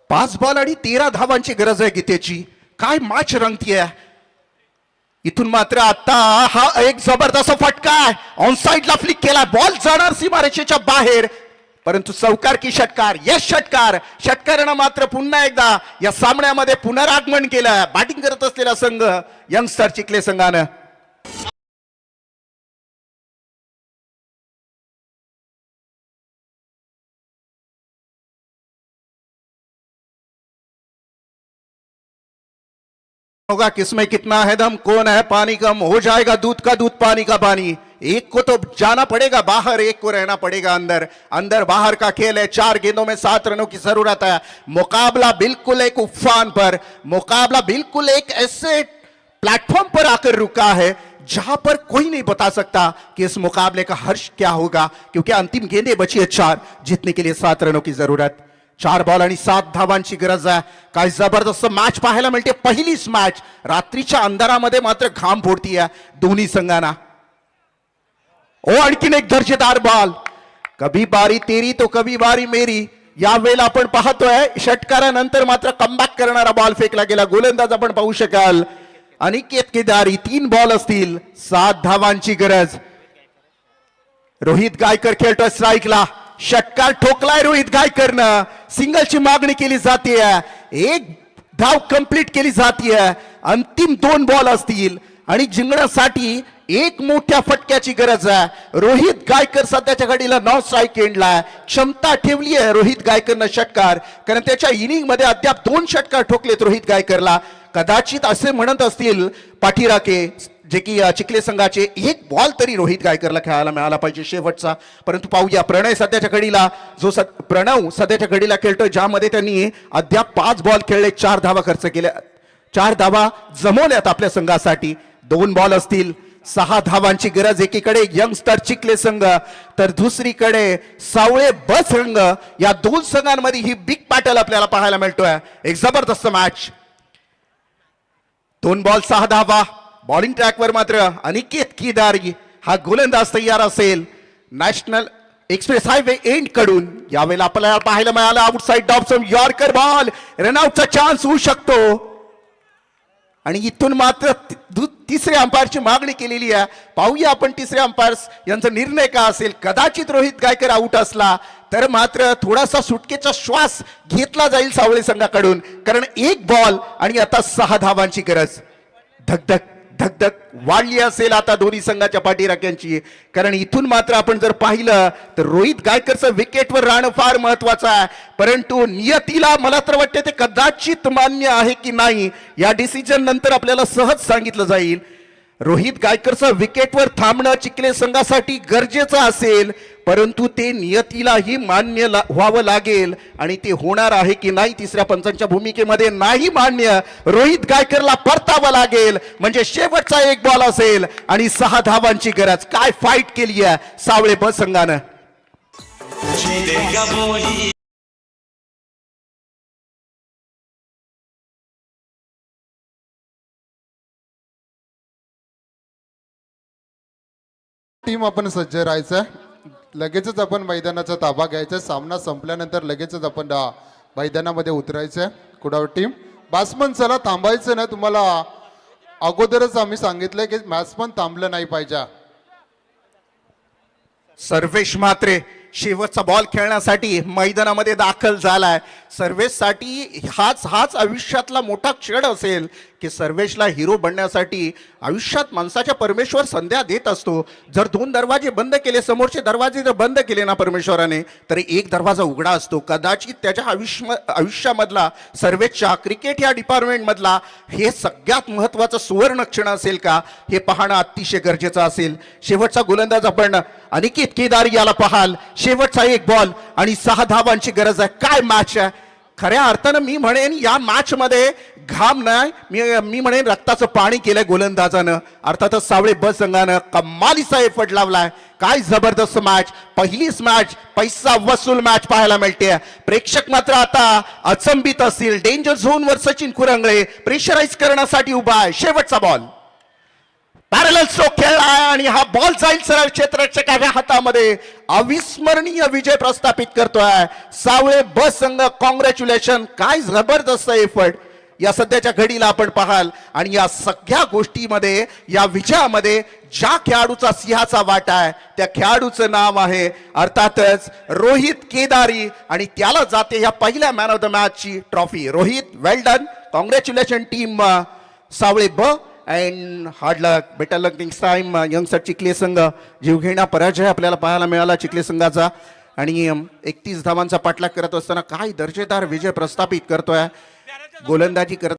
5 ball आणि 13 धावांची गरज आहे गीतेची. काय मॅच रंगतीये. इथून मात्र आता हा एक जबरदस्त फटका आहे, ऑन साइडला फ्लिक केला, बॉल जाणार सीमारेषेच्या बाहेर, परंतु चौकार की षटकार. यस, षटकारानं मात्र पुन्हा एकदा या सामन्यामध्ये पुनरागमन केलं. बॅटिंग करत असलेला संघ यंगस्टर चिखले संघानं. होगा किसमें कितना है दम, कौन है पानी कम, हो जाएगा दूध का दूध पानी का पानी. एक को तो जाना पड़ेगा बाहर, एक को रहना पड़ेगा अंदर. अंदर बाहर का खेल है. 4 गेंदों में 7 रनों की जरूरत है. मुकाबला बिल्कुल एक उफान पर, मुकाबला बिल्कुल एक ऐसे प्लेटफॉर्म पर आकर रुका है जहां पर कोई नहीं बता सकता कि इस मुकाबले का हर्ष क्या होगा, क्योंकि अंतिम गेंदें बची है 4, जीतने के लिए 7 रनों की जरूरत. 4 बॉल आणि 7 धावांची गरज आहे. काय जबरदस्त मॅच पाहायला मिळते. पहिलीच मॅच रात्रीच्या अंधारामध्ये मात्र घाम फोडतीये दोन्ही संघांना. ओ आणखीन एक दर्जेदार बॉल. कभी बारी तेरी तो कभी बारी मेरी. यावेळेला आपण पाहतोय षटकारानंतर मात्र कमबॅक करणारा बॉल फेकला गेला. गोलंदाज आपण पाहू शकाल अनिकेत केदारी. 3 बॉल असतील, 7 धावांची गरज. रोहित गायकर खेळतोय स्ट्राईकला. षटकार ठोकलाय रोहित गायकरनं. सिंगलची मागणी केली जाते. एक धाव कंप्लीट केली जाते. अंतिम 2 बॉल असतील आणि जिंकण्यासाठी एक मोठ्या फटक्याची गरज आहे. रोहित गायकर सध्याच्या घडीला नॉन स्ट्राईक एंडला. क्षमता ठेवली आहे रोहित गायकरनं षटकार, कारण त्याच्या इनिंग मध्ये अद्याप 2 षटकार ठोकलेत रोहित गायकरला. कदाचित असे म्हणत असतील पाठीराखे जे की चिखले संघाचे, एक बॉल तरी रोहित गायकरला खेळायला मिळाला पाहिजे शेवटचा. परंतु पाहूया प्रणव सध्याच्या घडीला खेळतोय, ज्यामध्ये त्यांनी अद्याप 5 बॉल खेळले, 4 धावा खर्च केल्या, 4 धावा जमवल्यात आपल्या संघासाठी. 2 बॉल असतील, 6 धावांची गरज. एकीकडे यंगस्टर चिखले संघ तर दुसरीकडे सावळे ब संघ. या 2 संघांमध्ये ही बिग बॅटल आपल्याला पाहायला मिळतोय. एक जबरदस्त मॅच. 2 बॉल 6 धावा. बॉलिंग ट्रॅकवर मात्र अनिकेत केदारी हा गोलंदाज तयार असेल. नॅशनल एक्सप्रेस हायवे एंड कडून यावेळेला आपल्याला पाहायला मिळालं आउटसाइड डॉप्सम यॉर्कर बॉल. रनआउटचा चान्स होऊ शकतो आणि इथून मात्र तिसऱ्या अंपायरची मागणी केलेली आहे. पाहूया आपण तिसऱ्या अंपायर्स यांचा निर्णय का असेल. कदाचित रोहित गायकर आउट असला तर मात्र थोडासा सुटकेचा श्वास घेतला जाईल सावळे संघाकडून, कारण 1 बॉल आणि आता 6 धावांची गरज. धगधग धगधग वाढली असेल आता दोन्ही संघाच्या पाठीराख्यांची, कारण इथून मात्र आपण जर पाहिलं तर रोहित गायकरचं विकेटवर राहणं फार महत्वाचं आहे. परंतु नियतीला मला तर वाटते ते कदाचित मान्य आहे की नाही या डिसिजन नंतर आपल्याला सहज सांगितलं जाईल. रोहित गायकरचं विकेटवर थांबणं चिखले संघासाठी गरजेचं असेल, परंतु ते नियतीलाही मान्य व्हावं लागेल आणि ते होणार आहे की नाही तिसऱ्या पंचांच्या भूमिकेमध्ये नाही मान्य. रोहित गायकरला परतावं लागेल, म्हणजे शेवटचा 1 बॉल असेल आणि 6 धावांची गरज. काय फाईट केली आहे सावळे ब संघानं. टीम आपण सज्ज राहायचं. लगेचच आपण मैदानाचा ताबा घ्यायचा. सामना संपल्यानंतर लगेचच आपण मैदानामध्ये उतरायचंय. कुडाळ टीम बॅट्समन चला थांबायचं ना. तुम्हाला अगोदरच आम्ही सांगितलंय की बॅट्समन थांबलं नाही पाहिजे. सर्वेश म्हात्रे शेवटचा बॉल खेळण्यासाठी मैदानामध्ये दाखल झालाय. सर्वेशसाठी हाच आयुष्यातला मोठा क्षण असेल की सर्वेशला हिरो बनण्यासाठी आयुष्यात माणसाच्या परमेश्वर संध्या देत असतो. जर 2 दरवाजे बंद केले, समोरचे दरवाजे जर बंद केले ना परमेश्वराने, तर 1 दरवाजा उघडा असतो. कदाचित त्याच्या आयुष्यामधला सर्वेशच्या क्रिकेट या डिपार्टमेंटमधला हे सगळ्यात महत्वाचं सुवर्ण क्षण असेल का, हे पाहणं अतिशय गरजेचं असेल. शेवटचा गोलंदाज आपण अनिकेत केदारी याला पाहाल. शेवटचा 1 बॉल आणि 6 धावांची गरज आहे. काय मॅच आहे खऱ्या अर्थानं. मी म्हणेन या मॅच मध्ये घाम नाही, मी म्हणेन रक्ताचं पाणी केलंय गोलंदाजानं. अर्थातच सावळे ब संघानं कमालीचा एफर्ट लावलाय. काय जबरदस्त मॅच. पहिलीच मॅच पैसा वसूल मॅच पाहायला मिळते. प्रेक्षक मात्र आता अचंबित असतील. डेंजर झोनवर सचिन कुरंगळे प्रेशराईज करण्यासाठी उभा आहे. शेवटचा बॉल पॅरलल स्ट्रोक खेळला आणि हा बॉल जाईल सरळ क्षेत्ररक्षकाच्या हातामध्ये. अविस्मरणीय विजय प्रस्थापित करतोय सावळे ब संघ. कॉंग्रॅच्युलेशन. काय जबरदस्त एफर्ट या सध्याच्या घडीला आपण पाहाल. आणि या सगळ्या गोष्टीमध्ये, या विजयामध्ये ज्या खेळाडूचा सिंहाचा वाटा आहे त्या खेळाडूचं नाव आहे अर्थातच रोहित केदारी, आणि त्याला जाते या पहिल्या मॅन ऑफ द मॅच ची ट्रॉफी. रोहित, वेल डन. कॉंग्रॅच्युलेशन टीम सावळे ब and hard luck, better luck next time. Youngster Chikhale संघ जीवघेणा पराजय आपल्याला पाहायला मिळाला चिखले संघाचा, आणि 31 धावांचा पाठलाग करत असताना काय दर्जेदार विजय प्रस्थापित करतोय. गोलंदाजी करत